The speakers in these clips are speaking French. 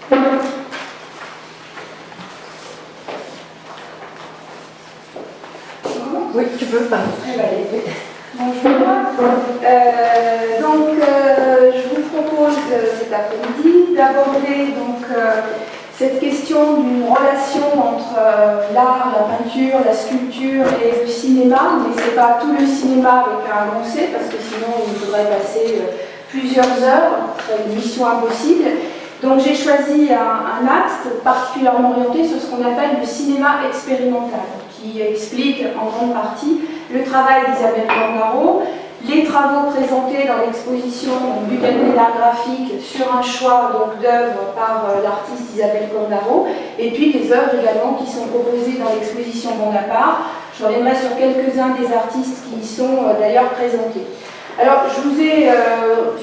Oui, tu peux, pardon. Bonjour. Je vous propose cet après-midi d'aborder cette question d'une relation entre l'art, la peinture, la sculpture et le cinéma, mais ce n'est pas tout le cinéma avec un grand C, parce que sinon il faudrait passer plusieurs heures, ce serait une mission impossible. Donc j'ai choisi un axe particulièrement orienté sur ce qu'on appelle le cinéma expérimental, qui explique en grande partie le travail d'Isabelle Cornaro, les travaux présentés dans l'exposition du cabinet d'art graphique sur un choix d'œuvres par l'artiste Isabelle Cornaro, et puis les œuvres également qui sont proposées dans l'exposition Bonaparte. Je reviendrai sur quelques-uns des artistes qui y sont d'ailleurs présentés. Alors, je vous ai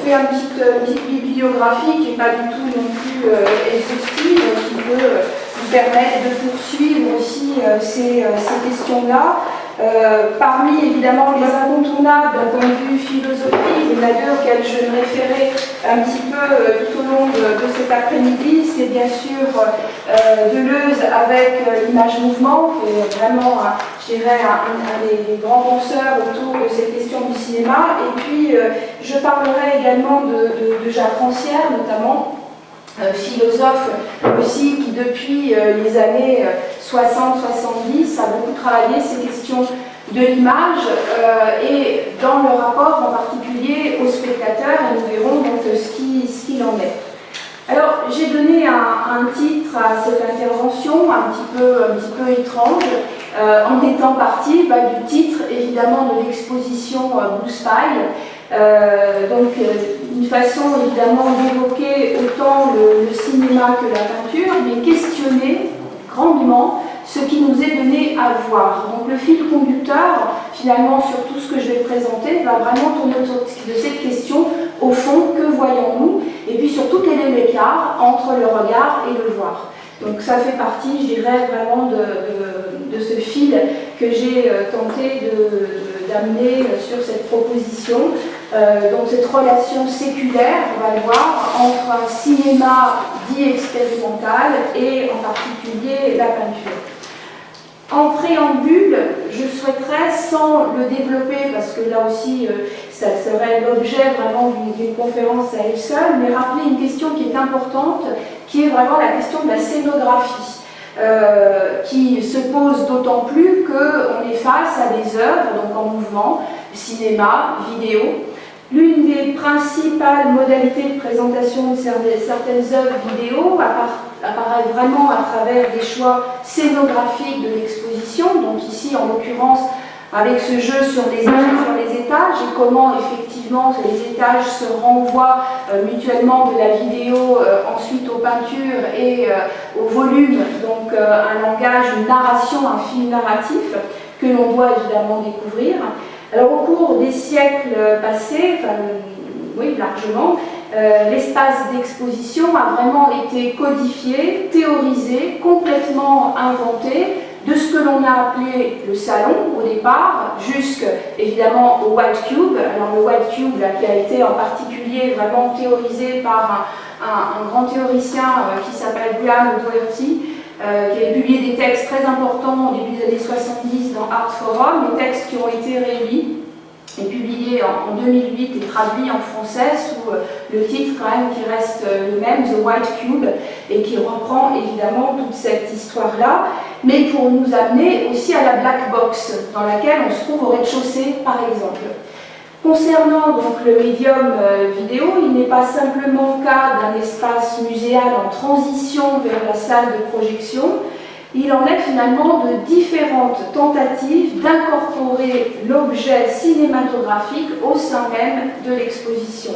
fait une petite bibliographie qui n'est pas du tout non plus exhaustive, qui peut vous permettre de poursuivre aussi ces questions-là. Parmi évidemment les incontournables d'un point de vue philosophique, il y en a deux auxquels je me référais un petit peu tout au long de cet après-midi, c'est bien sûr Deleuze avec l'image-mouvement, qui est vraiment, je dirais, un des grands penseurs autour de cette question du cinéma. Et puis je parlerai également de Jacques Rancière, notamment, philosophe aussi qui depuis les années 60-70 a beaucoup travaillé ces questions de l'image et dans le rapport en particulier au spectateur, et nous verrons donc ce qu'il en est. Alors j'ai donné un titre à cette intervention un petit peu étrange en étant partie du titre évidemment de l'exposition Blue Spy. Une façon évidemment d'évoquer autant le cinéma que la peinture, mais questionner grandement ce qui nous est donné à voir. Donc le fil conducteur, finalement, sur tout ce que je vais présenter, va vraiment tourner autour de cette question, au fond, que voyons-nous? Et puis surtout, quel est l'écart entre le regard et le voir? Donc ça fait partie, je dirais, vraiment de ce fil que j'ai tenté d'amener sur cette proposition. Donc cette relation séculaire, on va le voir, entre un cinéma dit expérimental et en particulier la peinture. En préambule, je souhaiterais, sans le développer, parce que là aussi ça serait l'objet vraiment d'une conférence à elle seule, mais rappeler une question qui est importante, qui est vraiment la question de la scénographie, qui se pose d'autant plus qu'on est face à des œuvres donc en mouvement, cinéma, vidéo. L'une des principales modalités de présentation de certaines œuvres vidéo apparaît vraiment à travers des choix scénographiques de l'exposition, donc ici en l'occurrence avec ce jeu sur les étages et comment effectivement les étages se renvoient mutuellement de la vidéo ensuite aux peintures et au volume, donc un langage, une narration, un film narratif que l'on doit évidemment découvrir. Alors au cours des siècles passés, oui largement, l'espace d'exposition a vraiment été codifié, théorisé, complètement inventé, de ce que l'on a appelé le salon au départ, jusqu'évidemment au White Cube. Alors le White Cube là, qui a été en particulier vraiment théorisé par un grand théoricien qui s'appelle Graham Doherty, qui a publié des textes très importants au début des années 70 dans Art Forum, des textes qui ont été réunis et publié en 2008 et traduit en français sous le titre quand même qui reste le même, The White Cube, et qui reprend évidemment toute cette histoire-là, mais pour nous amener aussi à la black box, dans laquelle on se trouve au rez-de-chaussée par exemple. Concernant donc le médium vidéo, il n'est pas simplement cas d'un espace muséal en transition vers la salle de projection, il en est finalement de différentes tentatives d'incorporer l'objet cinématographique au sein même de l'exposition.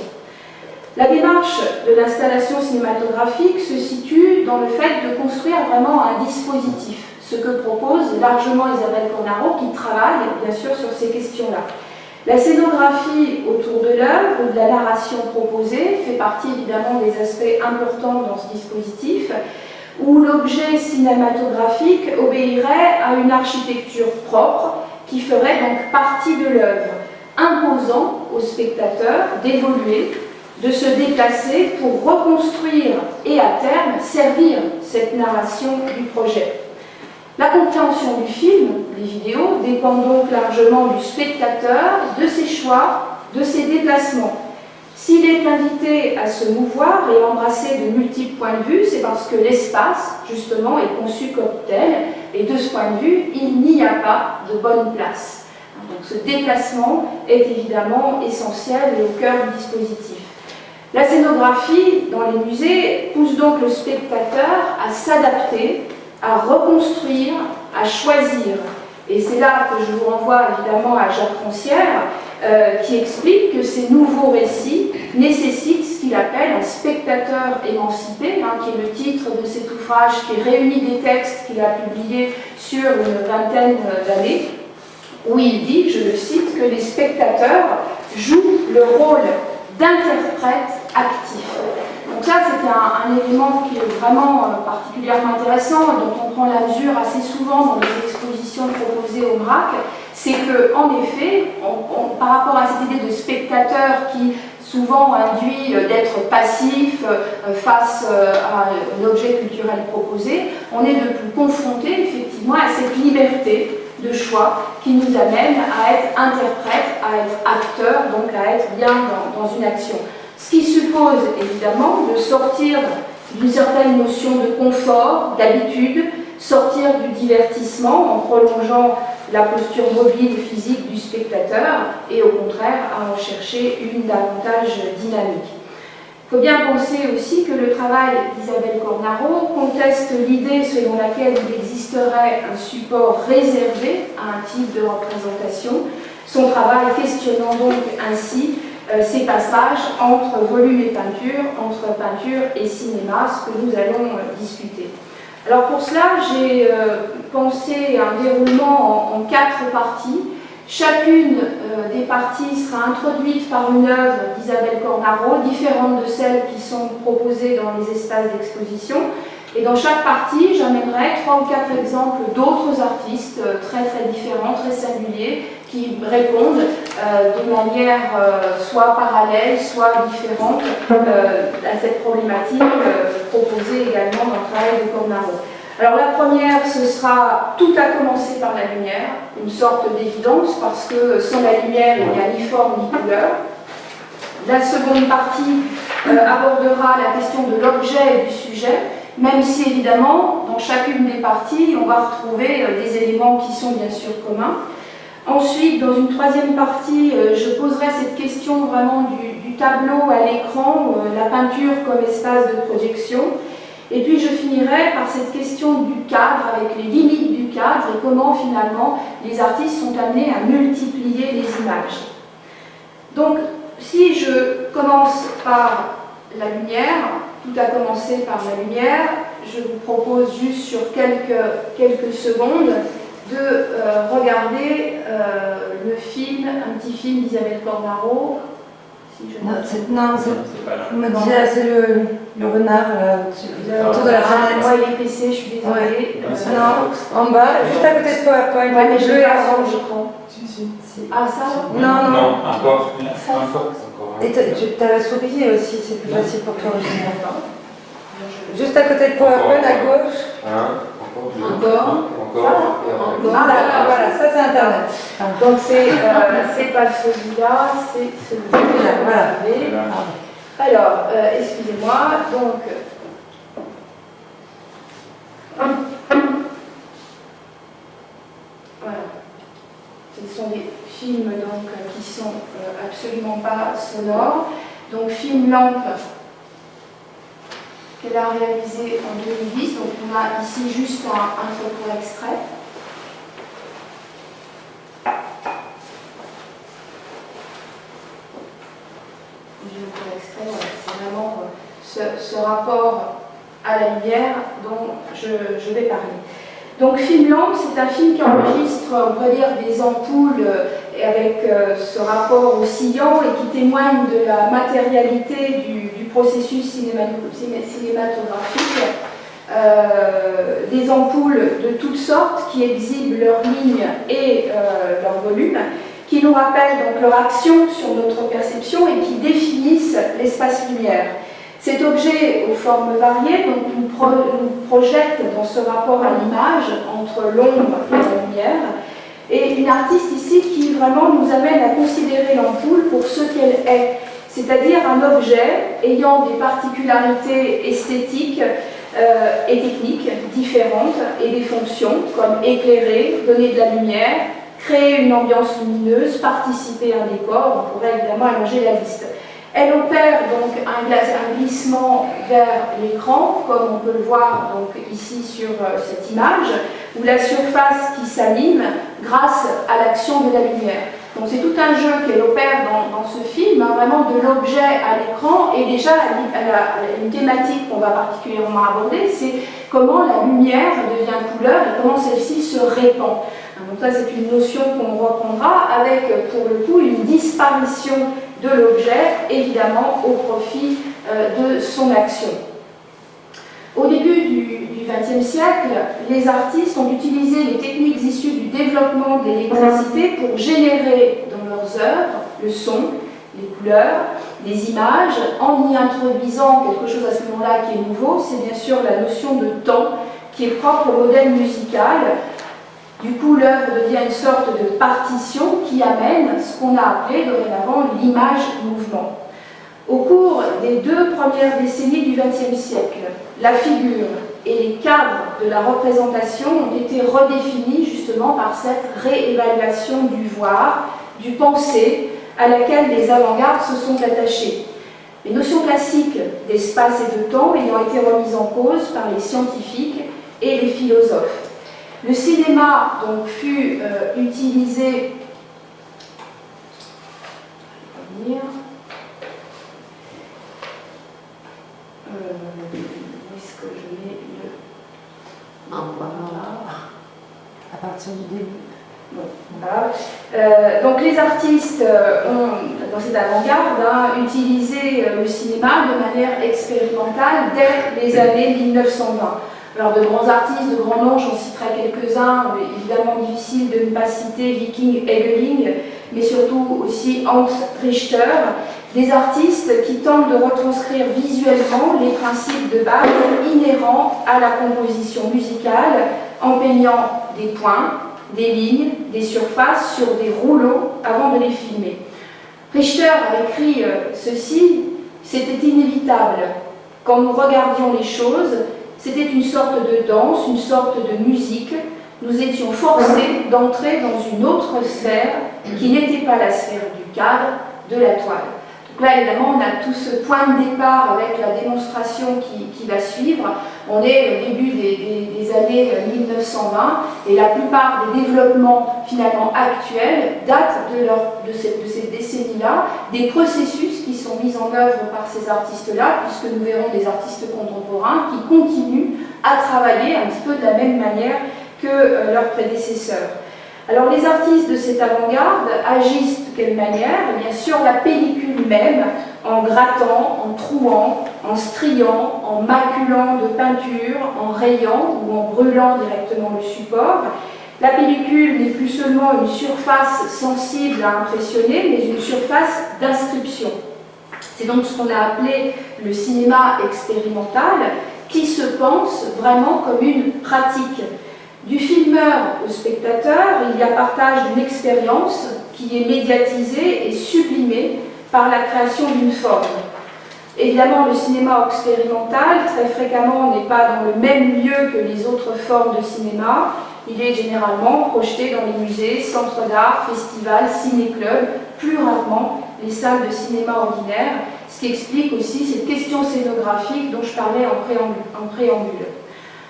La démarche de l'installation cinématographique se situe dans le fait de construire vraiment un dispositif, ce que propose largement Isabelle Cornaro, qui travaille bien sûr sur ces questions-là. La scénographie autour de l'œuvre ou de la narration proposée fait partie évidemment des aspects importants dans ce dispositif, où l'objet cinématographique obéirait à une architecture propre qui ferait donc partie de l'œuvre, imposant au spectateur d'évoluer de se déplacer pour reconstruire et à terme servir cette narration du projet. La compréhension du film, des vidéos, dépend donc largement du spectateur, de ses choix, de ses déplacements. S'il est invité à se mouvoir et embrasser de multiples points de vue, c'est parce que l'espace, justement, est conçu comme tel, et de ce point de vue, il n'y a pas de bonne place. Donc ce déplacement est évidemment essentiel et au cœur du dispositif. La scénographie dans les musées pousse donc le spectateur à s'adapter, à reconstruire, à choisir. Et c'est là que je vous renvoie évidemment à Jacques Rancière, qui explique que ces nouveaux récits nécessitent ce qu'il appelle un spectateur émancipé, qui est le titre de cet ouvrage qui réunit des textes qu'il a publiés sur une vingtaine d'années, où il dit, je le cite, que les spectateurs jouent le rôle d'interprète actif. Donc ça, c'est un élément qui est vraiment particulièrement intéressant, dont on prend la mesure assez souvent dans les expositions proposées au MRAC, c'est qu'en effet, par rapport à cette idée de spectateur qui souvent induit d'être passif face à un objet culturel proposé, on est de plus confronté effectivement à cette liberté de choix qui nous amène à être interprète, à être acteur, donc à être bien dans une action. Ce qui suppose évidemment de sortir d'une certaine notion de confort, d'habitude, sortir du divertissement en prolongeant la posture mobile physique du spectateur et au contraire à en chercher une davantage dynamique. Il faut bien penser aussi que le travail d'Isabelle Cornaro conteste l'idée selon laquelle il existerait un support réservé à un type de représentation, son travail questionnant donc ainsi ces passages entre volume et peinture, entre peinture et cinéma, ce que nous allons discuter. Alors pour cela, j'ai pensé un déroulement en 4 parties. Chacune des parties sera introduite par une œuvre d'Isabelle Cornaro, différente de celles qui sont proposées dans les espaces d'exposition. Et dans chaque partie, j'amènerai 3 ou 4 exemples d'autres artistes très très différents, très singuliers, qui répondent de manière soit parallèle, soit différente à cette problématique proposée également dans le travail de Cornaro. Alors la première, ce sera « Tout a commencé par la lumière », une sorte d'évidence parce que sans la lumière, il n'y a ni forme ni couleur. La seconde partie abordera la question de l'objet et du sujet, même si évidemment, dans chacune des parties, on va retrouver des éléments qui sont bien sûr communs. Ensuite, dans une troisième partie, je poserai cette question vraiment du tableau à l'écran, la peinture comme espace de projection. Et puis je finirai par cette question du cadre, avec les limites du cadre et comment finalement les artistes sont amenés à multiplier les images. Donc, si je commence par la lumière, tout a commencé par la lumière, je vous propose juste sur quelques secondes de regarder le film, un petit film d'Isabelle Cornaro. Si je c'est le renard autour de la planète. Moi, il est PC, je suis désolée. Ouais. Non, en bas, juste à côté de PowerPoint. Ouais, mais je l'ai pas sur sur l'écran. Si. Ah, ça? Non. Non, encore. Et tu as la souris aussi, c'est plus facile pour toi. Juste à côté de PowerPoint, à gauche. Encore. Voilà, ça c'est Internet. Donc c'est pas celui-là, c'est celui-là. Voilà. Alors, excusez-moi, donc... Voilà. Ce sont des films donc, qui sont absolument pas sonores. Donc film Lampe, qu'elle a réalisé en 2010. Donc on a ici juste un photo extrait. C'est vraiment ce rapport à la lumière dont je vais parler. Donc film Lampe, c'est un film qui enregistre, on pourrait dire, des ampoules avec ce rapport oscillant et qui témoigne de la matérialité du processus cinématographique. Des ampoules de toutes sortes qui exhibent leurs lignes et leur volume. qui nous rappellent donc leur action sur notre perception et qui définissent l'espace-lumière. Cet objet aux formes variées donc, nous projette dans ce rapport à l'image entre l'ombre et la lumière, et une artiste ici qui vraiment nous amène à considérer l'ampoule pour ce qu'elle est, c'est-à-dire un objet ayant des particularités esthétiques et techniques différentes et des fonctions comme éclairer, donner de la lumière, créer une ambiance lumineuse, participer à un décor. On pourrait évidemment allonger la liste. Elle opère donc un glissement vers l'écran, comme on peut le voir donc ici sur cette image, où la surface qui s'anime grâce à l'action de la lumière. Donc c'est tout un jeu qu'elle opère dans ce film, hein, vraiment de l'objet à l'écran, et déjà une thématique qu'on va particulièrement aborder, c'est comment la lumière devient couleur et comment celle-ci se répand. Donc ça c'est une notion qu'on reprendra avec pour le coup une disparition de l'objet, évidemment au profit de son action. Au début du XXe siècle, les artistes ont utilisé les techniques issues du développement de l'électricité pour générer dans leurs œuvres le son, les couleurs, les images, en y introduisant quelque chose à ce moment-là qui est nouveau, c'est bien sûr la notion de temps qui est propre au modèle musical. Du coup, l'œuvre devient une sorte de partition qui amène ce qu'on a appelé dorénavant l'image-mouvement. Au cours des 2 premières décennies du XXe siècle, la figure et les cadres de la représentation ont été redéfinis justement par cette réévaluation du voir, du penser, à laquelle les avant-gardes se sont attachés. Les notions classiques d'espace et de temps ayant été remises en cause par les scientifiques et les philosophes. Le cinéma donc fut utilisé. Où est-ce que je mets le. Voilà. À partir du début. Bon, voilà. Donc les artistes ont, dans cette avant-garde, utilisé le cinéma de manière expérimentale dès les années 1920. Alors de grands artistes, de grands noms, j'en citerai quelques-uns, évidemment difficile de ne pas citer Viking Egeling, mais surtout aussi Hans Richter, des artistes qui tentent de retranscrire visuellement les principes de base inhérents à la composition musicale en peignant des points, des lignes, des surfaces sur des rouleaux avant de les filmer. Richter a écrit ceci: c'était inévitable. Quand nous regardions les choses, c'était une sorte de danse, une sorte de musique. Nous étions forcés d'entrer dans une autre sphère qui n'était pas la sphère du cadre, de la toile. Donc là, évidemment, on a tout ce point de départ avec la démonstration qui va suivre. On est au début des années 1920 et la plupart des développements finalement actuels datent de ces décennies-là, des processus qui sont mis en œuvre par ces artistes-là, puisque nous verrons des artistes contemporains qui continuent à travailler un petit peu de la même manière que leurs prédécesseurs. Alors les artistes de cette avant-garde agissent de quelle manière? Eh bien sur la pellicule même, en grattant, en trouant, en striant, en maculant de peinture, en rayant ou en brûlant directement le support. La pellicule n'est plus seulement une surface sensible à impressionner, mais une surface d'inscription. C'est donc ce qu'on a appelé le cinéma expérimental, qui se pense vraiment comme une pratique. Du filmeur au spectateur, il y a partage d'une expérience qui est médiatisée et sublimée par la création d'une forme. Évidemment, le cinéma expérimental, très fréquemment, n'est pas dans le même lieu que les autres formes de cinéma. Il est généralement projeté dans les musées, centres d'art, festivals, ciné-clubs, plus rarement les salles de cinéma ordinaires, ce qui explique aussi cette question scénographique dont je parlais en préambule.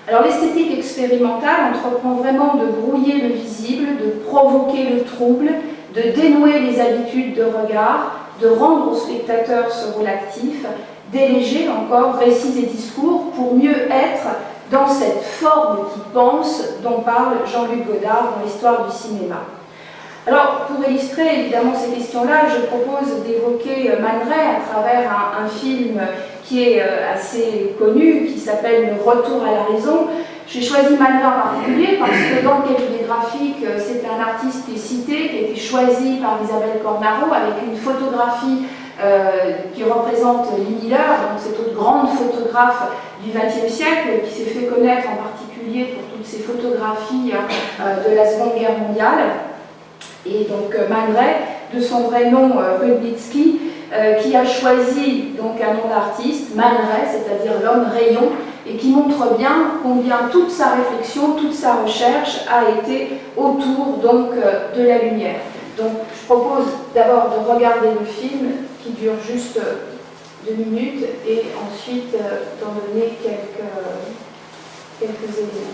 Alors l'esthétique expérimentale entreprend vraiment de brouiller le visible, de provoquer le trouble, de dénouer les habitudes de regard, de rendre au spectateur ce rôle actif, d'éléger encore récits et discours pour mieux être dans cette forme qui pense dont parle Jean-Luc Godard dans l'histoire du cinéma. Alors, pour illustrer évidemment ces questions-là, je propose d'évoquer Man Ray à travers un film qui est assez connu, qui s'appelle Le Retour à la raison, J'ai choisi Man Ray en particulier parce que dans le cabinet graphique, c'est un artiste qui est cité, qui a été choisi par Isabelle Cornaro avec une photographie qui représente Lee Miller, donc cette autre grande photographe du XXe siècle qui s'est fait connaître en particulier pour toutes ses photographies de la Seconde Guerre mondiale. Et donc Man Ray, de son vrai nom Rudnitsky, qui a choisi donc un nom d'artiste, Man Ray, c'est-à-dire l'homme rayon, et qui montre bien combien toute sa réflexion, toute sa recherche a été autour donc de la lumière. Donc je propose d'abord de regarder le film qui dure juste 2 minutes et ensuite d'en donner quelques éléments.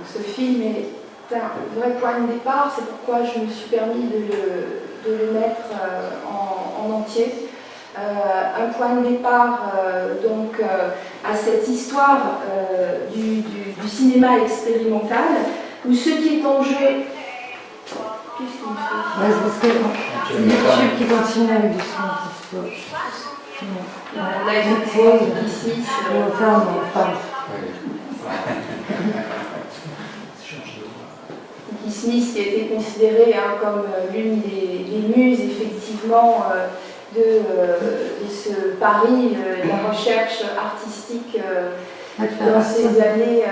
Ce film est un vrai point de départ, c'est pourquoi je me suis permis de le mettre en entier. Un point de départ donc à cette histoire du cinéma expérimental, où ce qui est en jeu... Qu'est-ce qu'il me fait? Ouais, c'est parce que c'est YouTube qui continue avec du son. On a effectivement ici... On va faire Smith qui a été considérée comme l'une des muses effectivement de ce pari de la recherche artistique dans ces années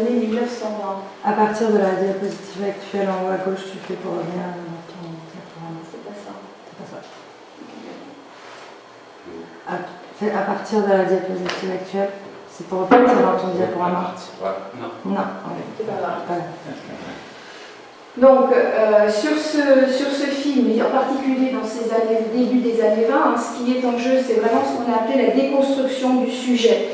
1920. À partir de la diapositive actuelle en haut à gauche, tu fais pour revenir à ton programme. C'est pas ça. C'est pas ça. À partir de la diapositive actuelle, c'est pour repartir dans ton diaporama. Non. C'est pas grave. Donc, sur ce film, et en particulier dans ces années, début des années 20, ce qui est en jeu, c'est vraiment ce qu'on a appelé la déconstruction du sujet.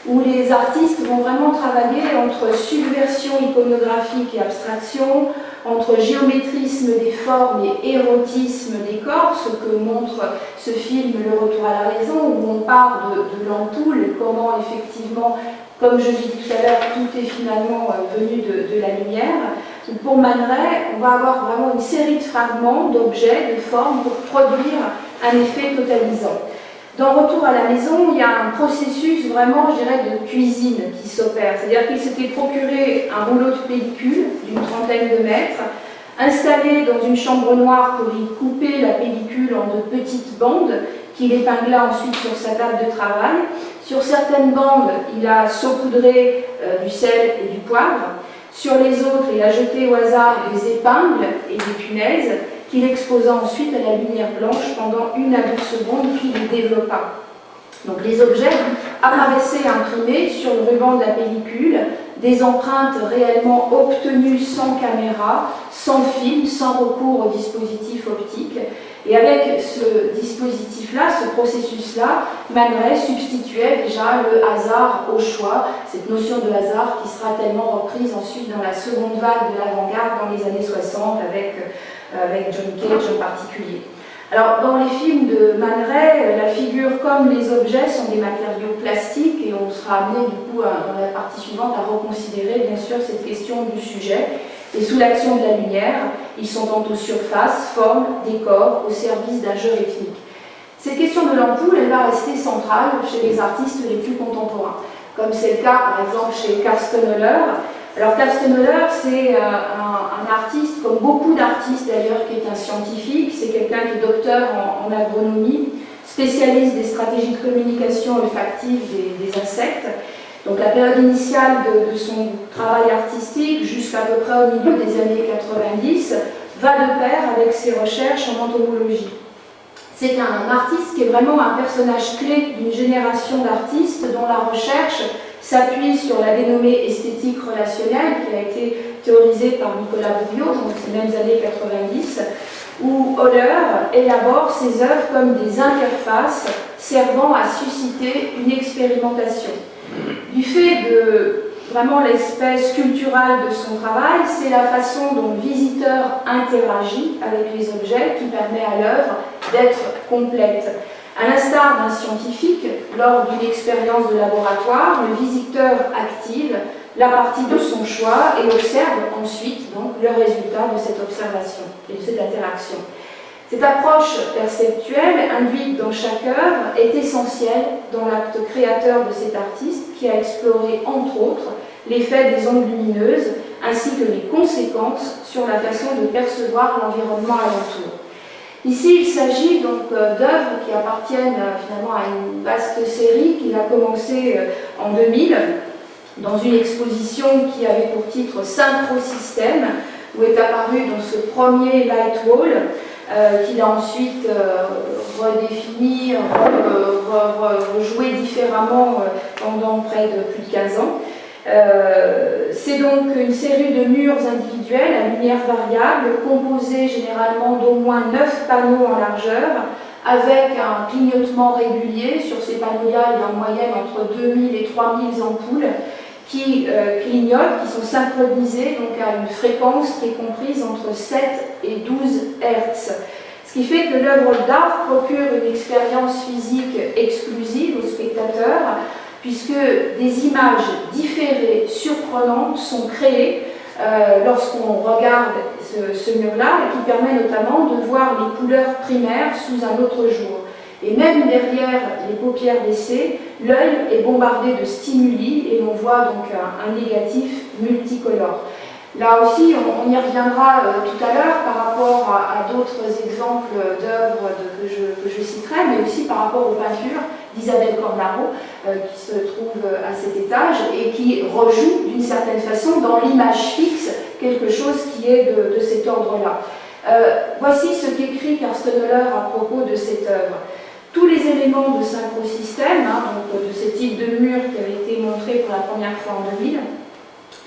où les artistes vont vraiment travailler entre subversion iconographique et abstraction, entre géométrisme des formes et érotisme des corps, ce que montre ce film Le Retour à la raison, où on part de l'ampoule et comment effectivement, comme je l'ai dit tout à l'heure, tout est finalement venu de la lumière. Pour Man Ray, on va avoir vraiment une série de fragments, d'objets, de formes pour produire un effet totalisant. Dans Retour à la maison, il y a un processus vraiment, je dirais, de cuisine qui s'opère. C'est-à-dire qu'il s'était procuré un rouleau de pellicule d'une trentaine de mètres, installé dans une chambre noire pour y couper la pellicule en de petites bandes, qu'il épingla ensuite sur sa table de travail. Sur certaines bandes, il a saupoudré du sel et du poivre. Sur les autres, il a jeté au hasard des épingles et des punaises, qu'il exposa ensuite à la lumière blanche pendant 1 à 2 secondes, puis il développa. Donc les objets apparaissaient imprimés sur le ruban de la pellicule, des empreintes réellement obtenues sans caméra, sans film, sans recours au dispositif optique. Et avec ce dispositif-là, ce processus-là, Man Ray substituait déjà le hasard au choix, cette notion de hasard qui sera tellement reprise ensuite dans la seconde vague de l'avant-garde dans les années 60 avec John Cage en particulier. Alors, dans les films de Man Ray, la figure comme les objets sont des matériaux plastiques et on sera amené du coup dans la partie suivante à reconsidérer bien sûr cette question du sujet. Et sous l'action de la lumière, ils sont tantôt surface, forme, décor, au service d'un jeu rythmique. Cette question de l'ampoule, elle va rester centrale chez les artistes les plus contemporains, comme c'est le cas par exemple chez Carsten Höller. Alors Carsten Höller, c'est un artiste, comme beaucoup d'artistes d'ailleurs, qui est un scientifique, c'est quelqu'un qui est docteur en agronomie, spécialiste des stratégies de communication olfactive des insectes. Donc la période initiale de son travail artistique, jusqu'à peu près au milieu des années 90, va de pair avec ses recherches en entomologie. C'est un artiste qui est vraiment un personnage clé d'une génération d'artistes dont la recherche s'appuie sur la dénommée esthétique relationnelle qui a été théorisée par Nicolas Bourriaud dans ces mêmes années 90, où Höller élabore ses œuvres comme des interfaces servant à susciter une expérimentation. Du fait de vraiment l'aspect sculptural de son travail, c'est la façon dont le visiteur interagit avec les objets qui permet à l'œuvre d'être complète. À l'instar d'un scientifique, lors d'une expérience de laboratoire, le visiteur active la partie de son choix et observe ensuite donc, le résultat de cette observation et de cette interaction. Cette approche perceptuelle induite dans chaque œuvre est essentielle dans l'acte créateur de cet artiste qui a exploré entre autres l'effet des ondes lumineuses ainsi que les conséquences sur la façon de percevoir l'environnement alentour. Ici, il s'agit donc d'œuvres qui appartiennent finalement à une vaste série qu'il a commencé en 2000 dans une exposition qui avait pour titre Synchrosystème, où est apparu dans ce premier light wall qu'il a ensuite redéfini, rejoué différemment pendant près de plus de 15 ans. C'est donc une série de murs individuels à lumière variable, composés généralement d'au moins 9 panneaux en largeur, avec un clignotement régulier. Sur ces panneaux-là, il y a en moyenne entre 2000 et 3000 ampoules qui clignotent, qui sont synchronisées donc à une fréquence qui est comprise entre 7 et 12 Hz. Ce qui fait que l'œuvre d'art procure une expérience physique exclusive au spectateur, puisque des images différées, surprenantes, sont créées lorsqu'on regarde ce mur-là, et qui permet notamment de voir les couleurs primaires sous un autre jour. Et même derrière les paupières baissées, l'œil est bombardé de stimuli et l'on voit donc un négatif multicolore. Là aussi, on y reviendra tout à l'heure par rapport à d'autres exemples d'œuvres que je citerai, mais aussi par rapport aux peintures d'Isabelle Cornaro, qui se trouve à cet étage et qui rejoue d'une certaine façon dans l'image fixe quelque chose qui est de cet ordre-là. Voici ce qu'écrit Carsten Höller à propos de cette œuvre. Tous les éléments de synchrosystème, donc de ce type de mur qui avait été montré pour la première fois en 2000,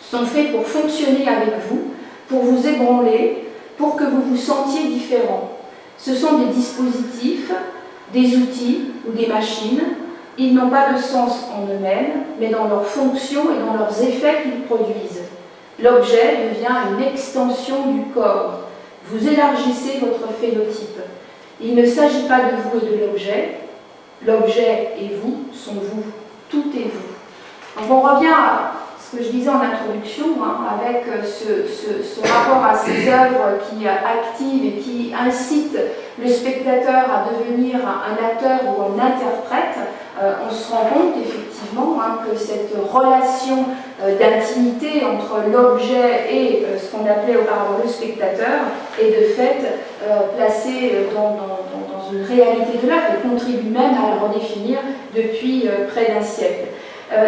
sont faits pour fonctionner avec vous, pour vous ébranler, pour que vous vous sentiez différent. Ce sont des dispositifs, des outils ou des machines Ils n'ont pas de sens en eux-mêmes, mais dans leurs fonctions et dans leurs effets qu'ils produisent. L'objet devient une extension du corps. Vous élargissez votre phénotype. Il ne s'agit pas de vous et de l'objet. L'objet et vous sont vous. Tout est vous. Donc on revient à ce que je disais en introduction, avec ce rapport à ces œuvres qui activent et qui incitent le spectateur à devenir un acteur ou un interprète. On se rend compte effectivement que cette relation d'intimité entre l'objet et ce qu'on appelait auparavant le spectateur est de fait placée dans une réalité de l'œuvre et contribue même à la redéfinir depuis près d'un siècle.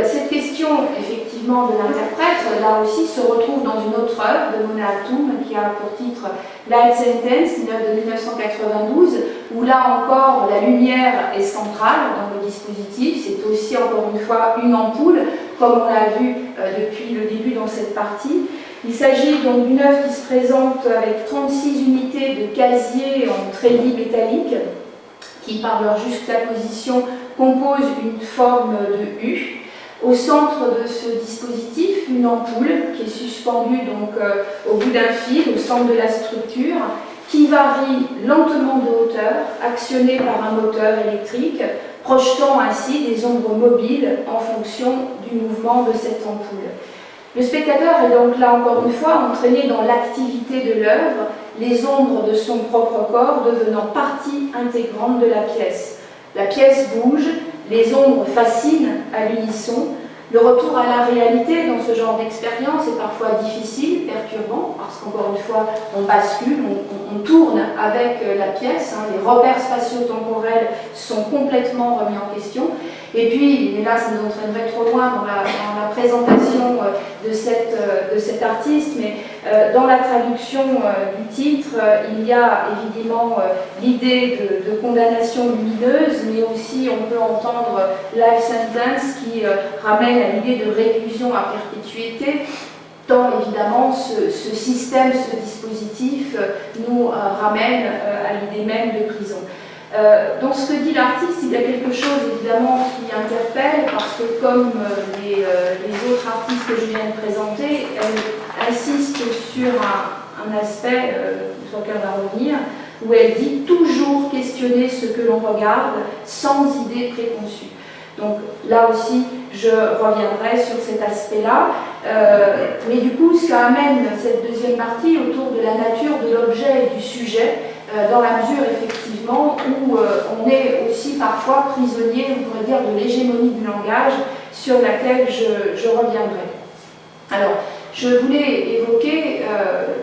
Cette question, effectivement, de l'interprète, là aussi, se retrouve dans une autre œuvre de Mona Hatoum, qui a pour titre Light Sentence, une œuvre de 1992, où là encore, la lumière est centrale dans le dispositif. C'est aussi, encore une fois, une ampoule, comme on l'a vu depuis le début dans cette partie. Il s'agit donc d'une œuvre qui se présente avec 36 unités de casier en treillis métallique, qui, par leur juxtaposition, composent une forme de U. Au centre de ce dispositif, une ampoule qui est suspendue donc, au bout d'un fil, au centre de la structure, qui varie lentement de hauteur, actionnée par un moteur électrique, projetant ainsi des ombres mobiles en fonction du mouvement de cette ampoule. Le spectateur est donc là encore une fois entraîné dans l'activité de l'œuvre, les ombres de son propre corps devenant partie intégrante de la pièce. La pièce bouge, les ombres fascinent à l'unisson. Le retour à la réalité dans ce genre d'expérience est parfois difficile, perturbant, parce qu'encore une fois, on bascule, on tourne avec la pièce, les repères spatio-temporels sont complètement remis en question. Et puis, mais là, ça nous entraînerait trop loin dans la présentation de cet artiste, mais dans la traduction du titre, il y a évidemment l'idée de condamnation lumineuse, mais aussi on peut entendre life sentence qui ramène à l'idée de réclusion à perpétuité, tant évidemment ce système, ce dispositif nous ramène à l'idée même de prison. Dans ce que dit l'artiste, il y a quelque chose évidemment qui interpelle, parce que comme les autres artistes que je viens de présenter, elle insiste sur un aspect sur lequel on va revenir, où elle dit toujours questionner ce que l'on regarde sans idée préconçue. Donc là aussi, je reviendrai sur cet aspect-là, mais du coup, ça amène cette deuxième partie autour de la nature de l'objet et du sujet, dans la mesure effectivement où on est aussi parfois prisonnier, on pourrait dire, de l'hégémonie du langage sur laquelle je reviendrai. Alors, je voulais évoquer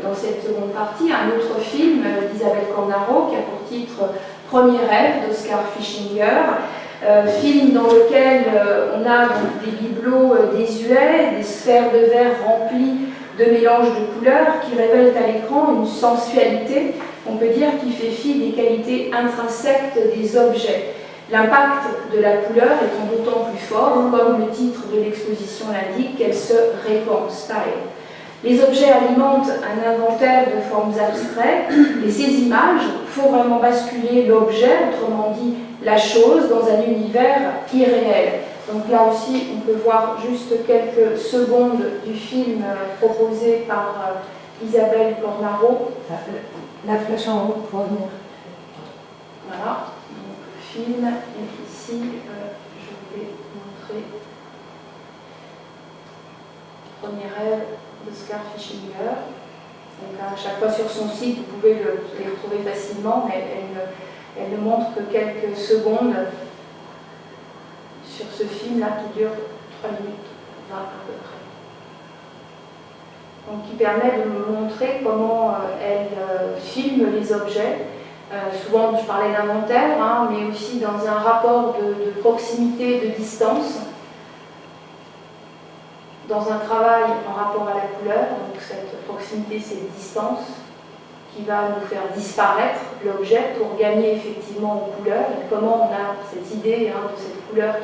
dans cette seconde partie un autre film d'Isabelle Cornaro qui a pour titre Premier rêve d'Oscar Fischinger, film dans lequel on a donc des bibelots désuets, des sphères de verre remplies de mélanges de couleurs qui révèlent à l'écran une sensualité, on peut dire, qui fait fi des qualités intrinsèques des objets. L'impact de la couleur étant d'autant plus fort, comme le titre de l'exposition l'indique, qu'elle se répand, style. Les objets alimentent un inventaire de formes abstraites et ces images font vraiment basculer l'objet, autrement dit la chose, dans un univers irréel. Donc là aussi, on peut voir juste quelques secondes du film proposé par Isabelle Cornaro. La flèche en haut pour venir. Voilà, donc le film, et ici, je vais montrer Premier rêve d'Oscar Fischinger. Donc là, à chaque fois sur son site, vous pouvez les retrouver facilement, mais elle ne montre que quelques secondes sur ce film-là qui dure 3 minutes 20 à peu près. Donc qui permet de me montrer comment elle filme les objets. Souvent, je parlais d'inventaire, mais aussi dans un rapport de proximité, de distance, dans un travail en rapport à la couleur. Donc cette proximité, cette distance qui va nous faire disparaître l'objet pour gagner effectivement en couleur. Et comment on a cette idée de cette couleur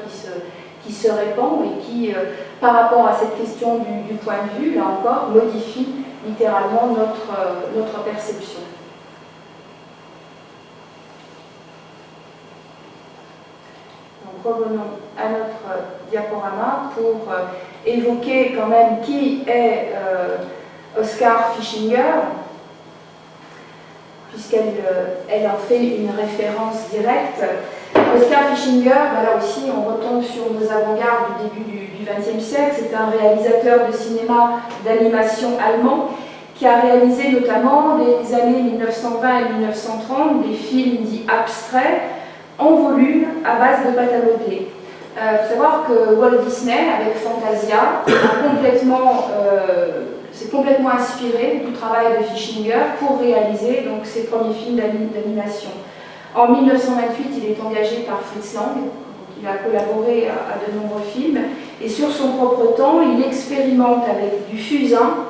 qui se répand et qui, par rapport à cette question du point de vue, là encore, modifie littéralement notre perception. Donc revenons à notre diaporama pour évoquer quand même qui est Oskar Fischinger, puisqu'elle en fait une référence directe. Oskar Fischinger, là aussi on retombe sur nos avant-gardes du début du XXe siècle, c'est un réalisateur de cinéma d'animation allemand qui a réalisé notamment dans les années 1920 et 1930 des films dits abstraits en volume à base de pâte à modeler. Il faut savoir que Walt Disney, avec Fantasia, s'est complètement inspiré du travail de Fischinger pour réaliser donc, ses premiers films d'animation. En 1928, il est engagé par Fritz Lang, il a collaboré à de nombreux films, et sur son propre temps, il expérimente avec du fusain,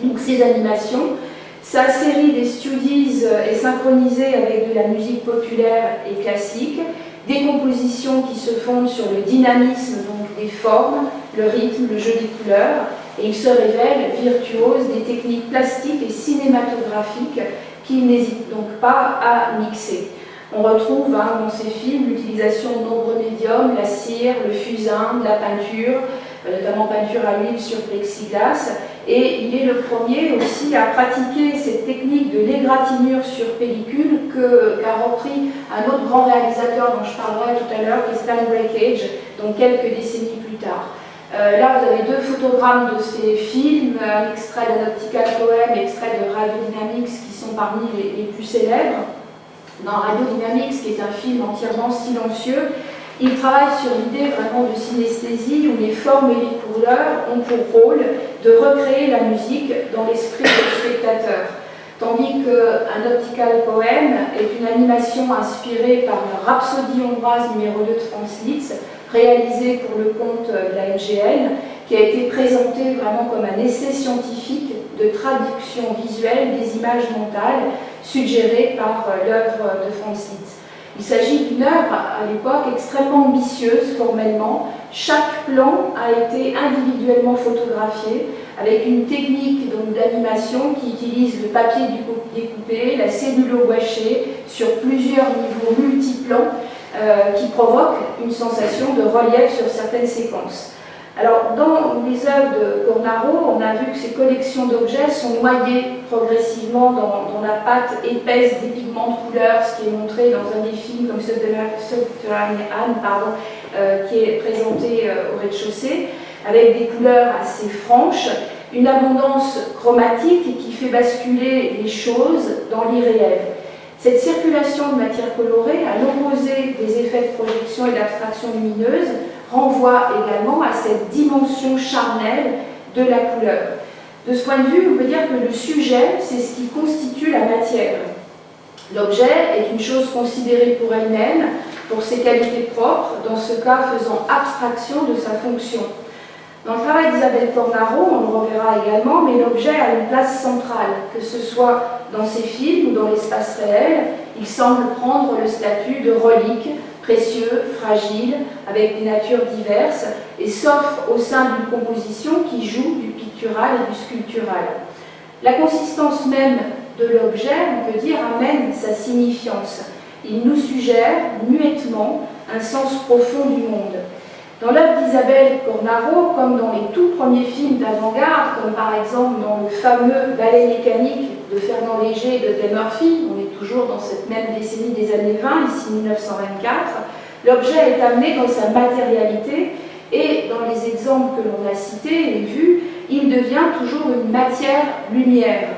donc ses animations. Sa série des Studies est synchronisée avec de la musique populaire et classique, des compositions qui se fondent sur le dynamisme donc des formes, le rythme, le jeu des couleurs, et il se révèle virtuose des techniques plastiques et cinématographiques qu'il n'hésite donc pas à mixer. On retrouve dans ces films l'utilisation de nombreux médiums, la cire, le fusain, la peinture, notamment peinture à l'huile sur plexiglas, et il est le premier aussi à pratiquer cette technique de l'égratignure sur pellicule qu'a repris un autre grand réalisateur dont je parlerai tout à l'heure, qui est Stan Brakhage, donc quelques décennies plus tard. Là, vous avez deux photogrammes de ces films, un extrait d'un Optical Poem, extrait de Radio Dynamics, qui sont parmi les plus célèbres. Dans Radio Dynamics, qui est un film entièrement silencieux, il travaille sur l'idée vraiment de synesthésie où les formes et les couleurs ont pour rôle de recréer la musique dans l'esprit du spectateur. Tandis qu'un Optical Poem est une animation inspirée par la Rhapsodie hongroise numéro 2 de Franz Liszt, réalisée pour le compte de la MGL, qui a été présentée vraiment comme un essai scientifique de traduction visuelle des images mentales suggérées par l'œuvre de Franz Liszt. Il s'agit d'une œuvre à l'époque extrêmement ambitieuse formellement. Chaque plan a été individuellement photographié avec une technique d'animation qui utilise le papier découpé, la cellulo gouachée sur plusieurs niveaux multiplans qui provoque une sensation de relief sur certaines séquences. Alors, dans les œuvres de Cornaro, on a vu que ces collections d'objets sont noyées progressivement dans la pâte épaisse des pigments de couleur, ce qui est montré dans un des films comme Subterranean Anne, qui est présenté au rez-de-chaussée, avec des couleurs assez franches, une abondance chromatique qui fait basculer les choses dans l'irréel. Cette circulation de matière colorée, à l'opposé des effets de projection et d'abstraction lumineuse, renvoie également à cette dimension charnelle de la couleur. De ce point de vue, on peut dire que le sujet, c'est ce qui constitue la matière. L'objet est une chose considérée pour elle-même, pour ses qualités propres, dans ce cas faisant abstraction de sa fonction. Dans le travail d'Isabelle Cornaro, on le reverra également, mais l'objet a une place centrale, que ce soit dans ses films ou dans l'espace réel, il semble prendre le statut de relique, précieux, fragile, avec des natures diverses, et s'offre au sein d'une composition qui joue du pictural et du sculptural. La consistance même de l'objet, on peut dire, amène sa signifiance. Il nous suggère muettement un sens profond du monde. Dans l'œuvre d'Isabelle Cornaro, comme dans les tout premiers films d'avant-garde, comme par exemple dans le fameux Ballet mécanique de Fernand Léger et de Eddie Murphy, on est toujours dans cette même décennie des années 20, ici 1924, l'objet est amené dans sa matérialité et dans les exemples que l'on a cités et vus, il devient toujours une matière-lumière.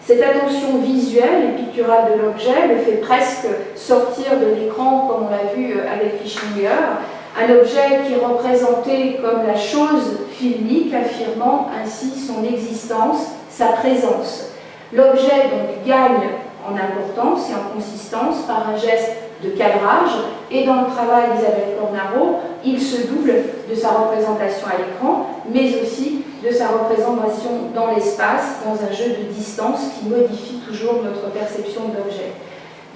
Cette attention visuelle et picturale de l'objet le fait presque sortir de l'écran, comme on l'a vu avec Fischinger, un objet qui est représenté comme la chose filmique, affirmant ainsi son existence, sa présence. L'objet donc gagne en importance et en consistance par un geste de cadrage, et dans le travail d'Isabelle Cornaro, il se double de sa représentation à l'écran, mais aussi de sa représentation dans l'espace, dans un jeu de distance qui modifie toujours notre perception de l'objet.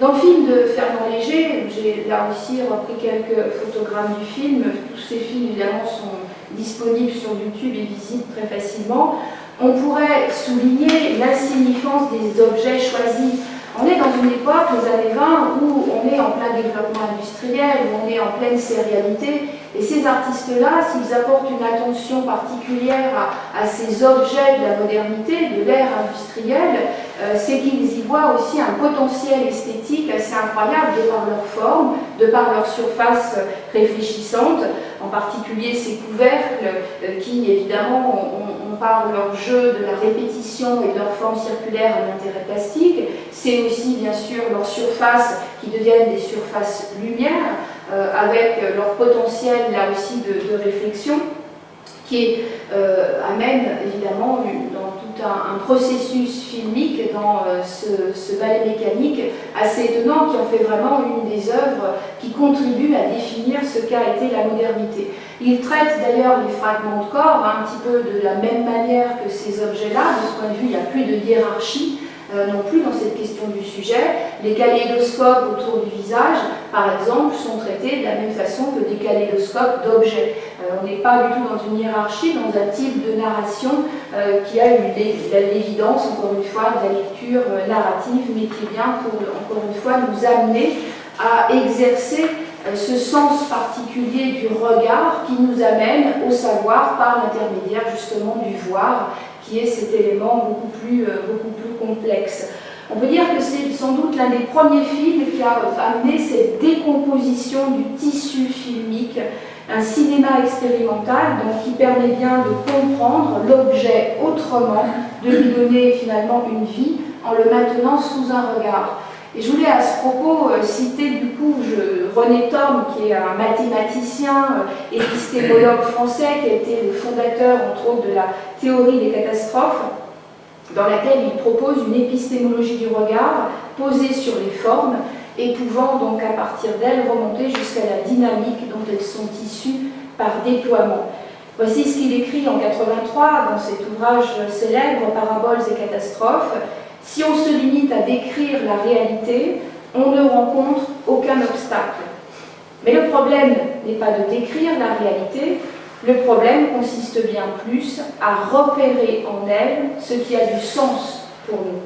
Dans le film de Fernand Léger, j'ai là aussi repris quelques photogrammes du film. Tous ces films, évidemment, sont disponibles sur YouTube et visibles très facilement. On pourrait souligner l'insignifiance des objets choisis. On est dans une époque, les années 20, où on est en plein développement industriel, où on est en pleine sérialité, Et ces artistes-là, s'ils apportent une attention particulière à ces objets de la modernité, de l'ère industrielle, c'est qu'ils y voient aussi un potentiel esthétique assez incroyable de par leur forme, de par leur surface réfléchissante, en particulier ces couvercles qui, évidemment, on parle de leur jeu, de la répétition et de leur forme circulaire à l'intérêt plastique. C'est aussi, bien sûr, leurs surfaces qui deviennent des surfaces lumière, avec leur potentiel, là aussi, de réflexion, qui amène, évidemment, dans tout un processus filmique, dans ce ballet mécanique assez étonnant, qui en fait vraiment une des œuvres qui contribue à définir ce qu'a été la modernité. Il traite d'ailleurs les fragments de corps un petit peu de la même manière que ces objets-là. De ce point de vue, il n'y a plus de hiérarchie non plus dans cette question du sujet. Les kaléidoscopes autour du visage, par exemple, sont traités de la même façon que des kaléidoscopes d'objets. On n'est pas du tout dans une hiérarchie, dans un type de narration qui a l'évidence, encore une fois, de la lecture narrative, mais qui est bien pour, encore une fois, nous amener à exercer ce sens particulier du regard qui nous amène au savoir par l'intermédiaire justement du voir, qui est cet élément beaucoup plus complexe. On peut dire que c'est sans doute l'un des premiers films qui a amené cette décomposition du tissu filmique, un cinéma expérimental donc, qui permet bien de comprendre l'objet autrement, de lui donner finalement une vie en le maintenant sous un regard. Et je voulais à ce propos citer du coup René Thom, qui est un mathématicien, épistémologue français, qui a été le fondateur entre autres de la théorie des catastrophes, dans laquelle il propose une épistémologie du regard posée sur les formes et pouvant donc à partir d'elles remonter jusqu'à la dynamique dont elles sont issues par déploiement. Voici ce qu'il écrit en 1983 dans cet ouvrage célèbre Paraboles et catastrophes. Si on se limite à décrire la réalité, on ne rencontre aucun obstacle. Mais le problème n'est pas de décrire la réalité, le problème consiste bien plus à repérer en elle ce qui a du sens pour nous,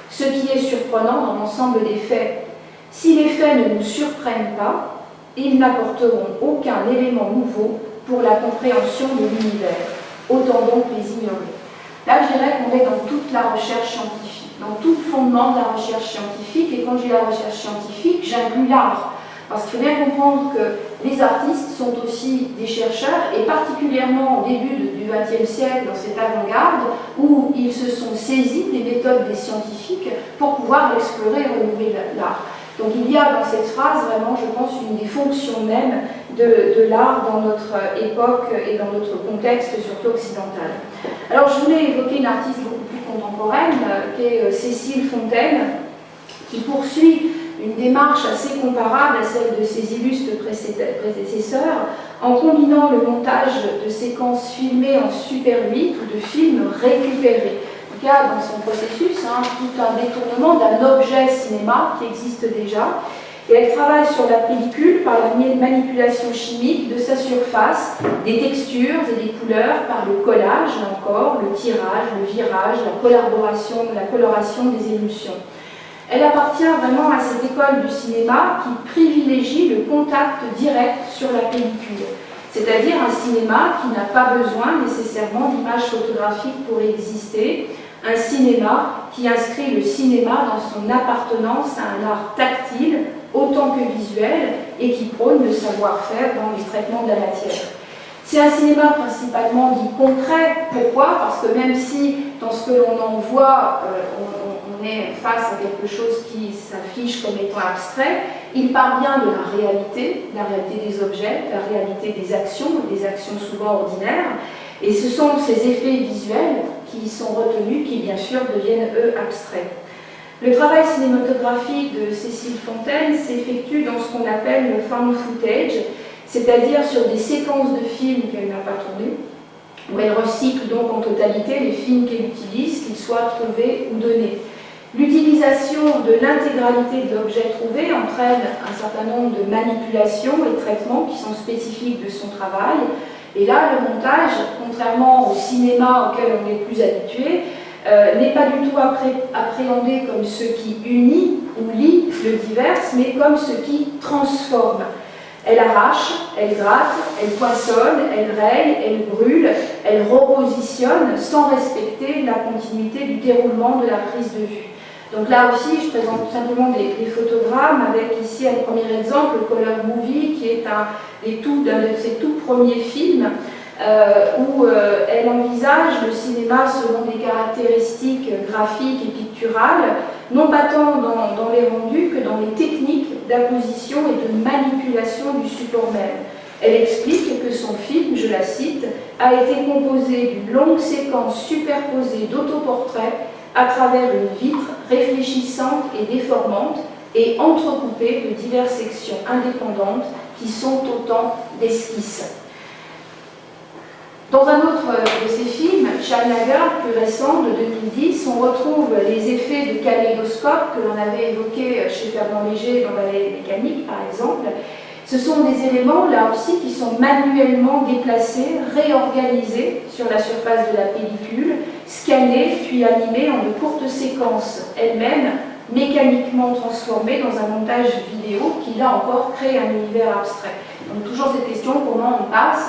ce qui est surprenant dans l'ensemble des faits. Si les faits ne nous surprennent pas, ils n'apporteront aucun élément nouveau pour la compréhension de l'univers. Autant donc les ignorer. Là, je dirais qu'on est dans toute la recherche scientifique, dans tout le fondement de la recherche scientifique, et quand je dis la recherche scientifique, j'inclus l'art. Parce qu'il faut bien comprendre que les artistes sont aussi des chercheurs, et particulièrement au début du XXe siècle, dans cette avant-garde, où ils se sont saisis des méthodes des scientifiques pour pouvoir explorer et renouveler l'art. Donc il y a dans cette phrase vraiment, je pense, une des fonctions mêmes de l'art dans notre époque et dans notre contexte, surtout occidental. Alors je voulais évoquer une artiste beaucoup plus contemporaine, qui est Cécile Fontaine, qui poursuit une démarche assez comparable à celle de ses illustres prédécesseurs, en combinant le montage de séquences filmées en Super 8 ou de films récupérés. Il y a dans son processus tout un détournement d'un objet cinéma qui existe déjà, et elle travaille sur la pellicule par la manipulation chimique de sa surface, des textures et des couleurs, par le collage, là encore, le tirage, le virage, la coloration des émulsions. Elle appartient vraiment à cette école du cinéma qui privilégie le contact direct sur la pellicule, c'est-à-dire un cinéma qui n'a pas besoin nécessairement d'images photographiques pour exister, un cinéma qui inscrit le cinéma dans son appartenance à un art tactile autant que visuel et qui prône le savoir-faire dans les traitements de la matière. C'est un cinéma principalement dit concret. Pourquoi? Parce que même si dans ce que l'on en voit, on est face à quelque chose qui s'affiche comme étant abstrait, il part bien de la réalité des objets, de la réalité des actions souvent ordinaires, et ce sont ces effets visuels qui sont retenus, qui bien sûr deviennent eux abstraits. Le travail cinématographique de Cécile Fontaine s'effectue dans ce qu'on appelle le found footage, c'est-à-dire sur des séquences de films qu'elle n'a pas tournées, où elle recycle donc en totalité les films qu'elle utilise, qu'ils soient trouvés ou donnés. L'utilisation de l'intégralité de l'objet trouvé entraîne un certain nombre de manipulations et de traitements qui sont spécifiques de son travail. Et là, le montage, contrairement au cinéma auquel on est plus habitué, n'est pas du tout appréhendé comme ce qui unit ou lie le divers, mais comme ce qui transforme. Elle arrache, elle gratte, elle poinçonne, elle raye, elle brûle, elle repositionne sans respecter la continuité du déroulement de la prise de vue. Donc là aussi, je présente simplement des photogrammes avec ici un premier exemple, le Color Movie, qui est un de ses tout premiers films où elle envisage le cinéma selon des caractéristiques graphiques et picturales, non pas tant dans les rendus que dans les techniques d'apposition et de manipulation du support même. Elle explique que son film, je la cite, a été composé d'une longue séquence superposée d'autoportraits à travers une vitre réfléchissante et déformante et entrecoupée de diverses sections indépendantes qui sont autant d'esquisses. Dans un autre de ses films, China Girl, plus récent, de 2010, on retrouve les effets de kaléidoscope que l'on avait évoqués chez Fernand Léger dans Ballet mécanique, par exemple. Ce sont des éléments, là aussi, qui sont manuellement déplacés, réorganisés sur la surface de la pellicule, scannés puis animés en de courtes séquences, elles-mêmes mécaniquement transformées dans un montage vidéo qui, là encore, crée un univers abstrait. Donc toujours cette question, comment on passe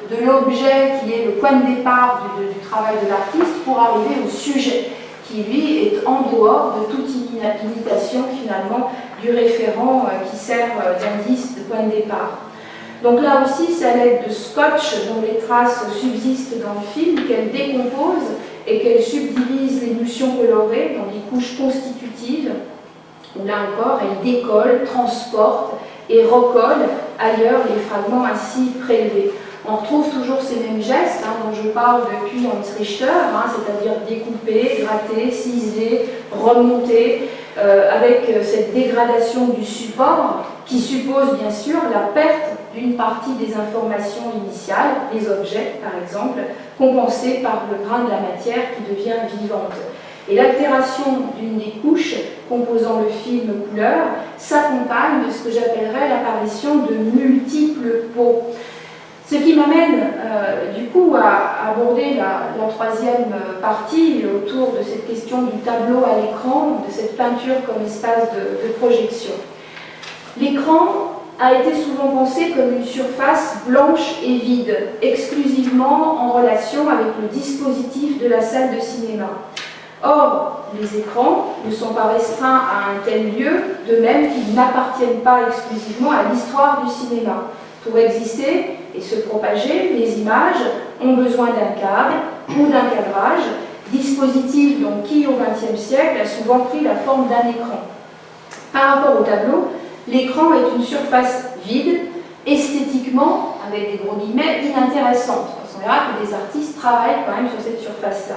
de l'objet qui est le point de départ du travail de l'artiste pour arriver au sujet, qui lui est en dehors de toute imitation finalement du référent qui sert d'indice de point de départ. Donc là aussi, c'est à l'aide de scotch dont les traces subsistent dans le film qu'elle décompose et qu'elle subdivise l'émulsion colorée dans des couches constitutives, où là encore, elle décolle, transporte et recolle ailleurs les fragments ainsi prélevés. On retrouve toujours ces mêmes gestes dont je parle depuis Hans Richter, c'est-à-dire découper, gratter, ciseler, remonter, avec cette dégradation du support qui suppose bien sûr la perte d'une partie des informations initiales, les objets par exemple, compensée par le grain de la matière qui devient vivante. Et l'altération d'une des couches composant le film couleur s'accompagne de ce que j'appellerais l'apparition de multiples peaux. Ce qui m'amène du coup à aborder la troisième partie autour de cette question du tableau à l'écran, de cette peinture comme espace de projection. L'écran a été souvent pensé comme une surface blanche et vide, exclusivement en relation avec le dispositif de la salle de cinéma. Or, les écrans ne sont pas restreints à un tel lieu, de même qu'ils n'appartiennent pas exclusivement à l'histoire du cinéma. Pour exister et se propager, les images ont besoin d'un cadre ou d'un cadrage, dispositif donc, qui, au XXe siècle, a souvent pris la forme d'un écran. Par rapport au tableau, l'écran est une surface vide, esthétiquement, avec des gros guillemets, inintéressante. Parce qu'on verra que des artistes travaillent quand même sur cette surface-là.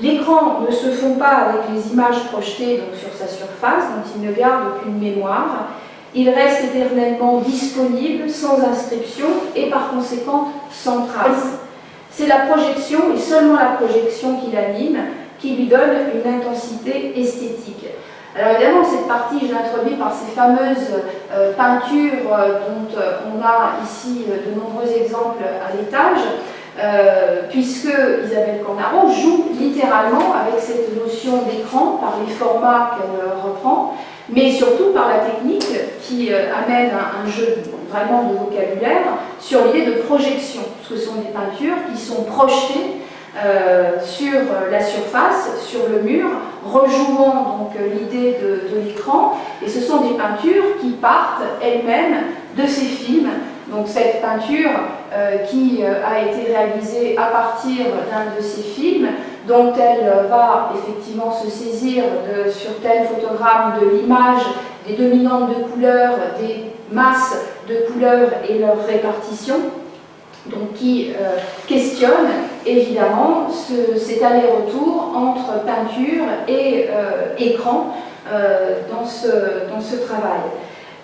L'écran ne se fond pas avec les images projetées donc, sur sa surface, dont il ne garde aucune mémoire. Il reste éternellement disponible, sans inscription et par conséquent sans trace. C'est la projection et seulement la projection qui l'anime, qui lui donne une intensité esthétique. Alors évidemment, cette partie, je l'introduis par ces fameuses peintures dont on a ici de nombreux exemples à l'étage, puisque Isabelle Cornaro joue littéralement avec cette notion d'écran par les formats qu'elle reprend, mais surtout par la technique qui amène un jeu vraiment de vocabulaire sur l'idée de projection. Ce sont des peintures qui sont projetées sur la surface, sur le mur, rejouant donc l'idée de l'écran, et ce sont des peintures qui partent elles-mêmes de ces films. Donc cette peinture qui a été réalisée à partir d'un de ces films, dont elle va effectivement se saisir sur tel photogramme de l'image, des dominantes de couleurs, des masses de couleurs et leur répartition, donc qui questionne évidemment cet aller-retour entre peinture et écran dans ce travail.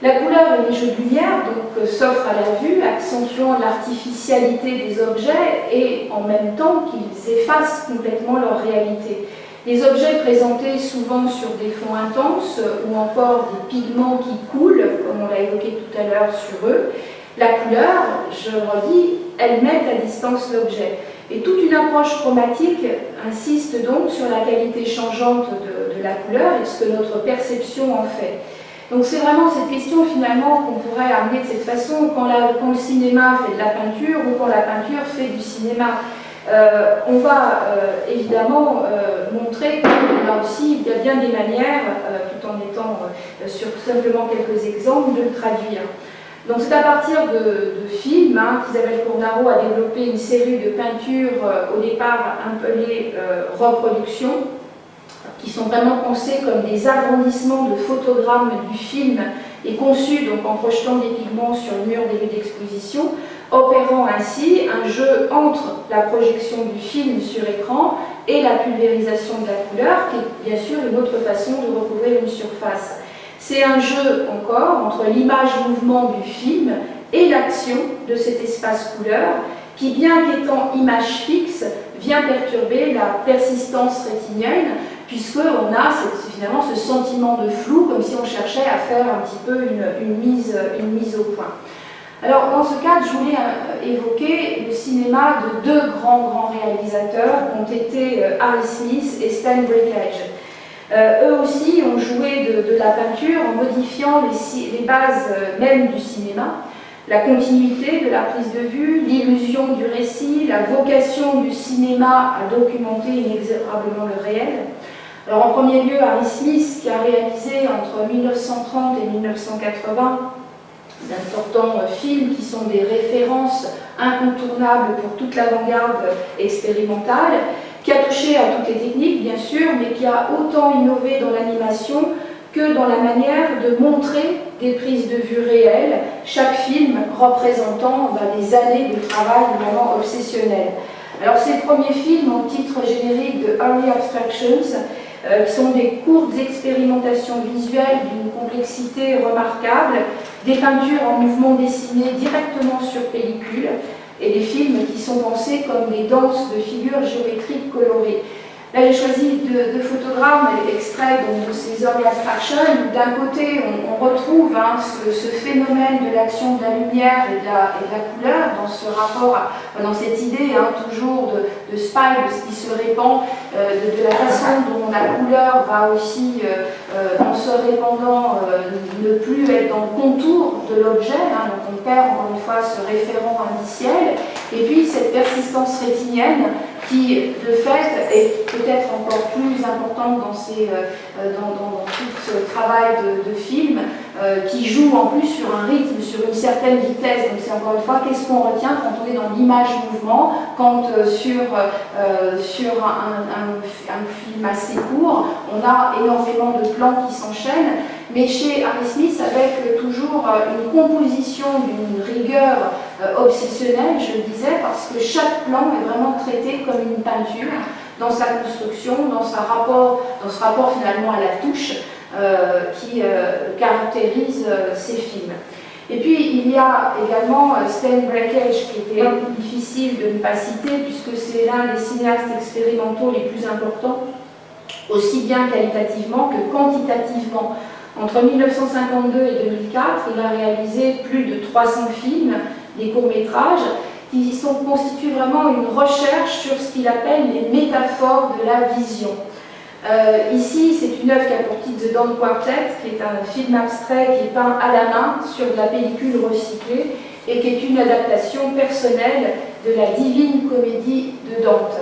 La couleur et les jeux de lumière s'offrent à la vue, accentuant l'artificialité des objets et en même temps qu'ils effacent complètement leur réalité. Les objets présentés souvent sur des fonds intenses ou encore des pigments qui coulent, comme on l'a évoqué tout à l'heure sur eux, la couleur, je le redis, elle met à distance l'objet. Et toute une approche chromatique insiste donc sur la qualité changeante de la couleur et ce que notre perception en fait. Donc c'est vraiment cette question finalement qu'on pourrait amener de cette façon quand le cinéma fait de la peinture ou quand la peinture fait du cinéma. On va évidemment montrer que là aussi il y a bien des manières, tout en étant sur simplement quelques exemples, de le traduire. Donc c'est à partir de films qu'Isabelle Cournaro a développé une série de peintures au départ appelées reproductions, qui sont vraiment pensées comme des agrandissements de photogrammes du film et conçus donc en projetant des pigments sur le mur des lieux d'exposition, opérant ainsi un jeu entre la projection du film sur écran et la pulvérisation de la couleur, qui est bien sûr une autre façon de recouvrir une surface. C'est un jeu encore entre l'image-mouvement du film et l'action de cet espace couleur qui, bien qu'étant image fixe, vient perturber la persistance rétinienne puisqu'on a finalement ce sentiment de flou, comme si on cherchait à faire un petit peu une mise au point. Alors dans ce cadre, je voulais évoquer le cinéma de deux grands réalisateurs qui ont été Harry Smith et Stan Brakhage. Eux aussi ont joué de la peinture en modifiant les bases même du cinéma, la continuité de la prise de vue, l'illusion du récit, la vocation du cinéma à documenter inexorablement le réel. Alors en premier lieu, Harry Smith, qui a réalisé entre 1930 et 1980 d'importants films qui sont des références incontournables pour toute l'avant-garde expérimentale, qui a touché à toutes les techniques, bien sûr, mais qui a autant innové dans l'animation que dans la manière de montrer des prises de vue réelles, chaque film représentant des années de travail vraiment obsessionnel. Alors ces premiers films en titre générique de Early Abstractions, qui sont des courtes expérimentations visuelles d'une complexité remarquable, des peintures en mouvement dessiné directement sur pellicule, et des films qui sont pensés comme des danses de figures géométriques colorées. Là, j'ai choisi deux photogrammes extraits de ces Early Abstractions. D'un côté, on retrouve ce phénomène de l'action de la lumière et de la couleur dans ce rapport, dans cette idée toujours de spike, de ce qui se répand, de la façon dont la couleur va aussi, en se répandant, ne plus être dans le contour de l'objet. Donc on perd encore une fois ce référent indiciel. Et puis cette persistance rétinienne qui, de fait, est peut-être encore plus importante dans tout ce travail de film, qui joue en plus sur un rythme, sur une certaine vitesse. Donc c'est encore une fois, qu'est-ce qu'on retient quand on est dans l'image-mouvement, quand sur un film assez court, on a énormément de plans qui s'enchaînent, mais chez Harry Smith, avec toujours une composition d'une rigueur obsessionnelle, je le disais, parce que chaque plan est vraiment traité comme une peinture dans sa construction, dans ce rapport finalement à la touche qui caractérise ces films. Et puis il y a également Stan Brakhage, qui était difficile de ne pas citer, puisque c'est l'un des cinéastes expérimentaux les plus importants, aussi bien qualitativement que quantitativement. Entre 1952 et 2004, il a réalisé plus de 300 films, des courts-métrages, qui constituent vraiment une recherche sur ce qu'il appelle les métaphores de la vision. Ici, c'est une œuvre qui a pour titre The Dawn Quartet, qui est un film abstrait qui est peint à la main sur de la pellicule recyclée et qui est une adaptation personnelle de la Divine Comédie de Dante.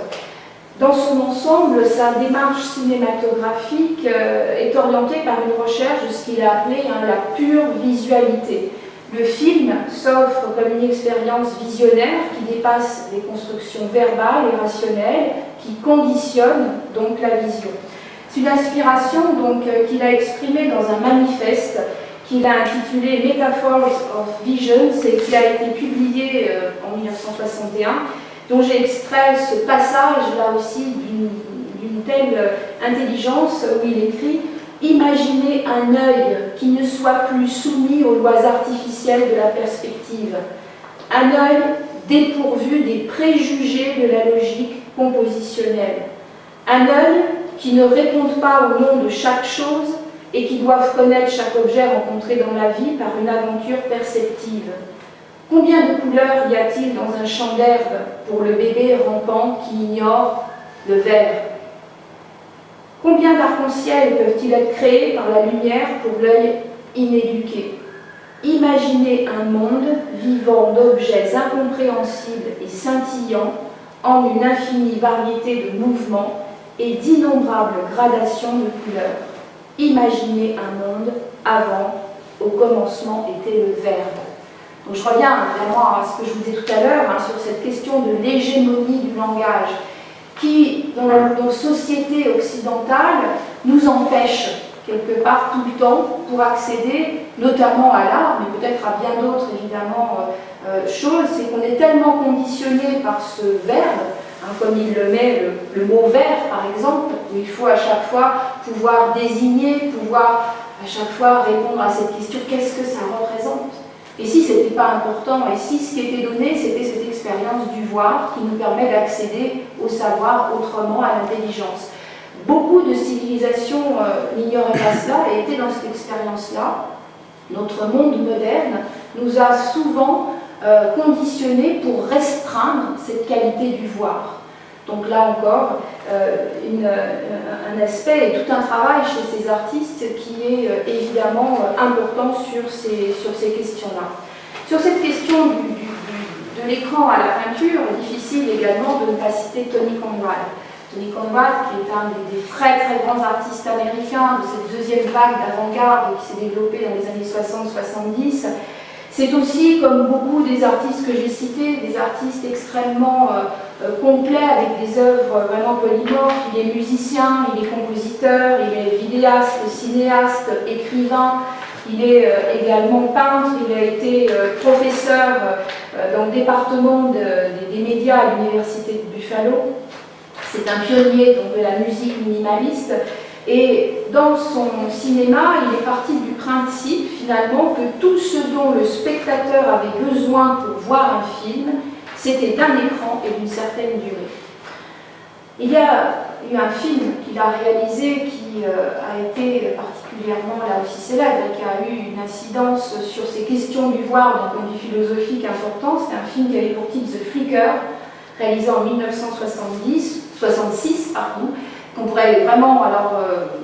Dans son ensemble, sa démarche cinématographique est orientée par une recherche de ce qu'il a appelé la pure visualité. Le film s'offre comme une expérience visionnaire qui dépasse les constructions verbales et rationnelles, qui conditionne donc la vision. C'est une inspiration qu'il a exprimée dans un manifeste qu'il a intitulé Metaphors of Visions et qui a été publié en 1961, dont j'ai extrait ce passage là aussi d'une telle intelligence où il écrit « Imaginez un œil qui ne soit plus soumis aux lois artificielles de la perspective, un œil dépourvu des préjugés de la logique compositionnelle, un œil qui ne réponde pas au nom de chaque chose et qui doive connaître chaque objet rencontré dans la vie par une aventure perceptive. Combien de couleurs y a-t-il dans un champ d'herbe pour le bébé rampant qui ignore le vert? Combien d'arcs-en-ciel peuvent-ils être créés par la lumière pour l'œil inéduquée. Imaginez un monde vivant d'objets incompréhensibles et scintillants en une infinie variété de mouvements et d'innombrables gradations de couleurs. Imaginez un monde avant, au commencement était le Verbe. Donc je reviens évidemment à ce que je vous disais tout à l'heure, sur cette question de l'hégémonie du langage qui, dans nos sociétés occidentales, nous empêche quelque part tout le temps pour accéder notamment à l'art, mais peut-être à bien d'autres évidemment choses, c'est qu'on est tellement conditionné par ce verbe, comme il le met, le mot vert par exemple, où il faut à chaque fois pouvoir désigner, pouvoir à chaque fois répondre à cette question, qu'est-ce que ça représente? Et si ce n'était pas important, et si ce qui était donné, c'était cette expérience du voir qui nous permet d'accéder au savoir autrement, à l'intelligence. Beaucoup de civilisations n'ignoraient pas cela et étaient dans cette expérience-là. Notre monde moderne nous a souvent conditionnés pour restreindre cette qualité du voir. Donc là encore, un aspect et tout un travail chez ces artistes qui est évidemment important sur ces questions-là. Sur cette question de l'écran à la peinture, difficile également de ne pas citer Tony Conrad. Tony Conrad, qui est un des très très grands artistes américains de cette deuxième vague d'avant-garde qui s'est développée dans les années 60-70, c'est aussi, comme beaucoup des artistes que j'ai cités, des artistes extrêmement complets avec des œuvres vraiment polymorphes. Il est musicien, il est compositeur, il est vidéaste, cinéaste, écrivain, il est également peintre, il a été professeur dans le département des médias à l'université de Buffalo. C'est un pionnier donc, de la musique minimaliste. Et dans son cinéma, il est parti du principe finalement que tout ce dont le spectateur avait besoin pour voir un film, c'était d'un écran et d'une certaine durée. Il y a eu un film qu'il a réalisé qui a été particulièrement là aussi célèbre et qui a eu une incidence sur ces questions du voir d'un point de vue philosophique important. C'est un film qui avait pour titre The Flicker, réalisé en 1966, qu'on pourrait vraiment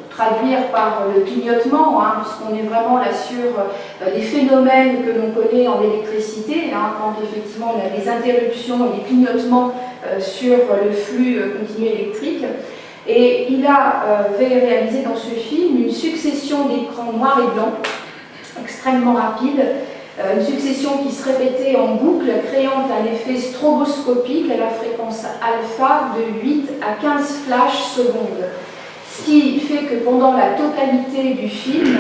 traduire par le clignotement, puisqu'on est vraiment là sur des phénomènes que l'on connaît en électricité, quand effectivement on a des interruptions et des clignotements sur le flux continu électrique. Et il avait réalisé dans ce film une succession d'écrans noirs et blancs, extrêmement rapides, une succession qui se répétait en boucle, créant un effet stroboscopique à la fréquence alpha de 8 à 15 flashs secondes. Ce qui fait que pendant la totalité du film,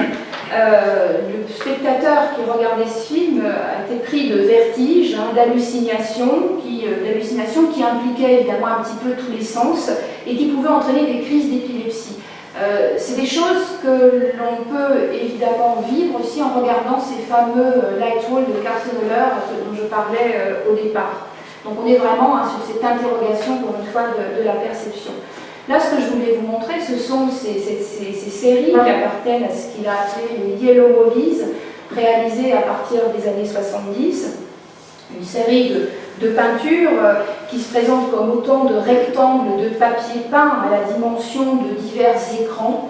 le spectateur qui regardait ce film a été pris de vertige, d'hallucination qui impliquait évidemment un petit peu tous les sens et qui pouvait entraîner des crises d'épilepsie. C'est des choses que l'on peut évidemment vivre aussi en regardant ces fameux light walls de Carsten Höller dont je parlais au départ. Donc on est vraiment sur cette interrogation, pour une fois, de la perception. Là, ce que je voulais vous montrer, ce sont ces séries qui appartiennent à ce qu'il a appelé les Yellow Movies, réalisées à partir des années 70. Une série de peintures qui se présentent comme autant de rectangles de papier peint à la dimension de divers écrans,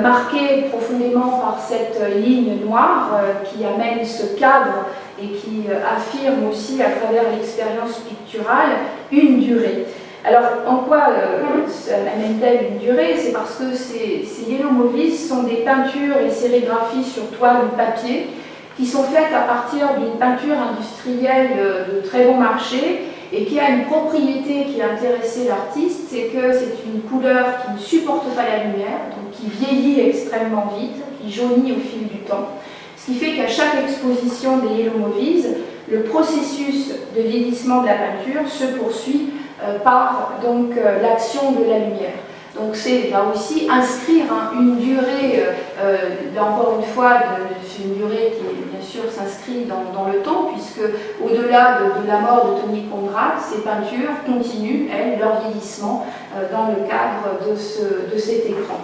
marqués profondément par cette ligne noire qui amène ce cadre et qui affirme aussi à travers l'expérience picturale une durée. Alors, en quoi amène-t-elle une durée? C'est parce que ces Yellow Movies sont des peintures et sérigraphies sur toile ou papier qui sont faites à partir d'une peinture industrielle de très bon marché et qui a une propriété qui a intéressé l'artiste, c'est que c'est une couleur qui ne supporte pas la lumière, donc qui vieillit extrêmement vite, qui jaunit au fil du temps. Ce qui fait qu'à chaque exposition des Yellow Movies, le processus de vieillissement de la peinture se poursuit par l'action de la lumière. Donc c'est là aussi inscrire une durée, là encore une fois, c'est une durée qui bien sûr s'inscrit dans le temps, puisque au-delà de la mort de Tony Conrad, ces peintures continuent, elles, leur vieillissement dans le cadre de cet écran.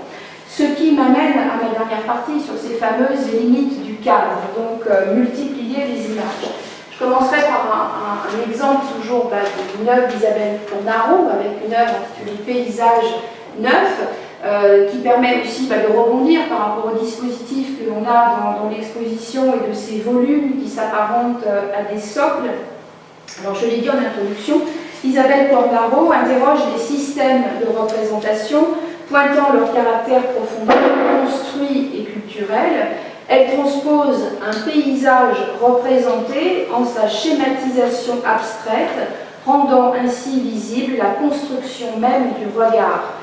Ce qui m'amène à ma dernière partie sur ces fameuses limites du cadre, donc multiplier les images. Je commencerai par un exemple toujours d'une œuvre d'Isabelle Tornaro, avec une œuvre intitulée Paysage neuf, qui permet aussi de rebondir par rapport au dispositif que l'on a dans l'exposition et de ces volumes qui s'apparentent à des socles. Alors je l'ai dit en introduction, Isabelle Cornaro interroge les systèmes de représentation pointant leur caractère profondément construit et culturel. Elle transpose un paysage représenté en sa schématisation abstraite, rendant ainsi visible la construction même du regard.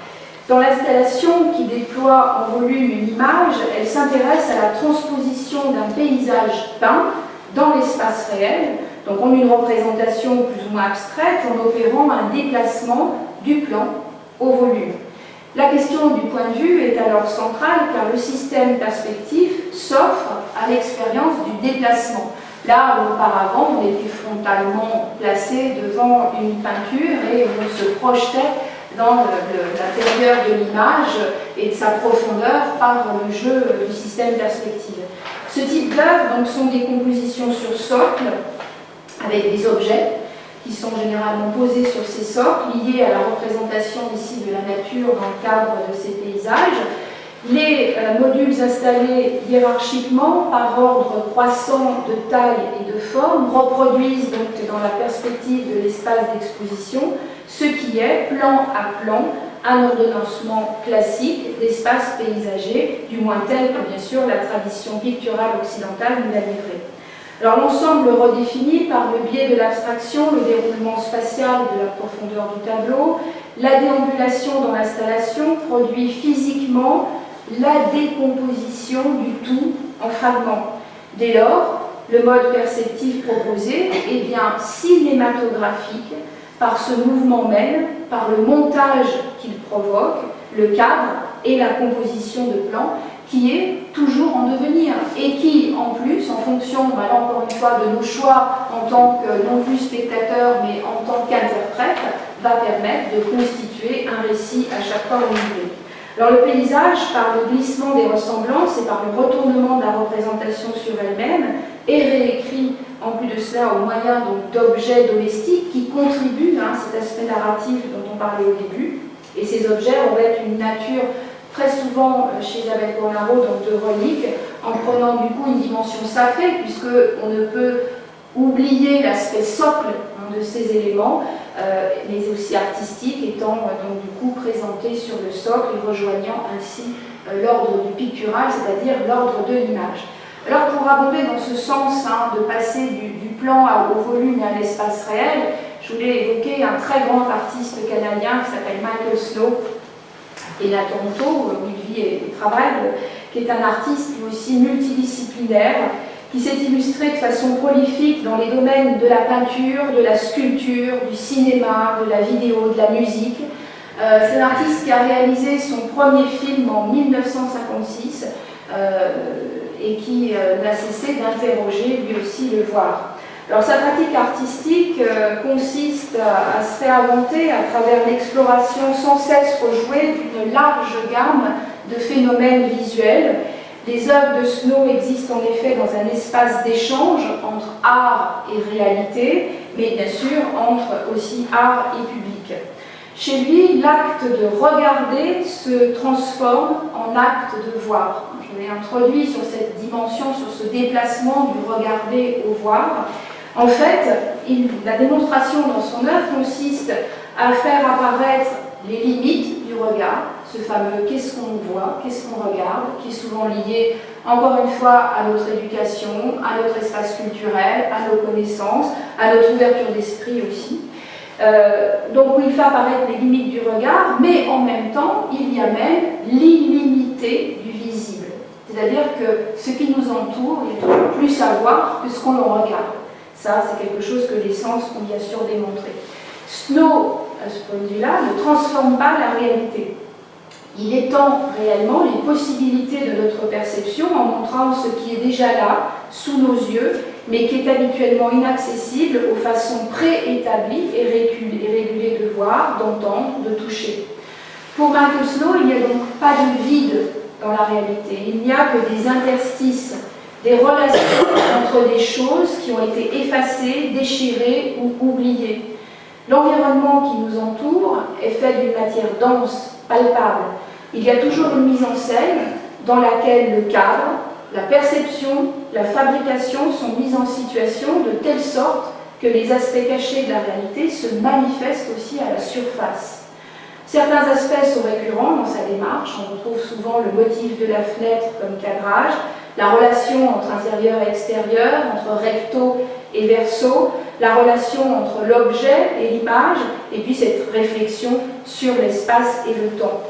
Dans l'installation qui déploie en volume une image, elle s'intéresse à la transposition d'un paysage peint dans l'espace réel, donc en une représentation plus ou moins abstraite, en opérant un déplacement du plan au volume. La question du point de vue est alors centrale car le système perspectif s'offre à l'expérience du déplacement. Là où auparavant on était frontalement placé devant une peinture et on se projetait dans l'intérieur de l'image et de sa profondeur par le jeu du système perspective. Ce type d'œuvres sont des compositions sur socle avec des objets qui sont généralement posés sur ces socles, liés à la représentation ici de la nature dans le cadre de ces paysages. Les modules installés hiérarchiquement par ordre croissant de taille et de forme reproduisent donc dans la perspective de l'espace d'exposition ce qui est, plan à plan, un ordonnancement classique d'espace paysager, du moins tel que bien sûr la tradition picturale occidentale nous l'a livré. Alors l'ensemble redéfinit par le biais de l'abstraction le déroulement spatial de la profondeur du tableau, la déambulation dans l'installation produit physiquement la décomposition du tout en fragments. Dès lors, le mode perceptif proposé est bien cinématographique par ce mouvement même, par le montage qu'il provoque, le cadre et la composition de plans, qui est toujours en devenir et qui, en plus, en fonction, encore une fois, de nos choix en tant que non plus spectateur, mais en tant qu'interprète, va permettre de constituer un récit à chaque fois renouvelé. Alors le paysage, par le glissement des ressemblances et par le retournement de la représentation sur elle-même, est réécrit en plus de cela au moyen d'objets domestiques qui contribuent à cet aspect narratif dont on parlait au début. Et ces objets auraient une nature très souvent chez Isabelle Cornaro de relique, en prenant du coup une dimension sacrée, puisqu'on ne peut oublier l'aspect socle de ces éléments, mais aussi artistique, étant donc du coup présenté sur le socle et rejoignant ainsi l'ordre du pictural, c'est-à-dire l'ordre de l'image. Alors pour abonder dans ce sens de passer du plan au volume et à l'espace réel, je voulais évoquer un très grand artiste canadien qui s'appelle Michael Snow, qui est né à Toronto, où il vit et travaille, qui est un artiste lui aussi multidisciplinaire, qui s'est illustré de façon prolifique dans les domaines de la peinture, de la sculpture, du cinéma, de la vidéo, de la musique. C'est un artiste qui a réalisé son premier film en 1956 et qui n'a cessé d'interroger lui aussi le voir. Alors sa pratique artistique consiste à se réinventer à travers l'exploration sans cesse rejouée d'une large gamme de phénomènes visuels. Les œuvres de Snow existent en effet dans un espace d'échange entre art et réalité, mais bien sûr entre aussi art et public. Chez lui, l'acte de regarder se transforme en acte de voir. Je l'ai introduit sur cette dimension, sur ce déplacement du regarder au voir. En fait, la démonstration dans son œuvre consiste à faire apparaître les limites du regard, ce fameux qu'est-ce qu'on voit, qu'est-ce qu'on regarde, qui est souvent lié, encore une fois, à notre éducation, à notre espace culturel, à nos connaissances, à notre ouverture d'esprit aussi. Donc il fait apparaître les limites du regard, mais en même temps, il y a même l'illimité du visible. C'est-à-dire que ce qui nous entoure, il y a toujours plus à voir que ce qu'on en regarde. Ça, c'est quelque chose que les sens ont bien sûr démontré. Snow, à ce point de vue-là, ne transforme pas la réalité. Il étend réellement les possibilités de notre perception en montrant ce qui est déjà là, sous nos yeux, mais qui est habituellement inaccessible aux façons préétablies et régulées de voir, d'entendre, de toucher. Pour Michael Snow, il n'y a donc pas de vide dans la réalité. Il n'y a que des interstices, des relations entre des choses qui ont été effacées, déchirées ou oubliées. L'environnement qui nous entoure est fait d'une matière dense, palpable. il y a toujours une mise en scène dans laquelle le cadre, la perception, la fabrication sont mises en situation de telle sorte que les aspects cachés de la réalité se manifestent aussi à la surface. Certains aspects sont récurrents dans sa démarche. On retrouve souvent le motif de la fenêtre comme cadrage, la relation entre intérieur et extérieur, entre recto et verso, la relation entre l'objet et l'image, et puis cette réflexion sur l'espace et le temps.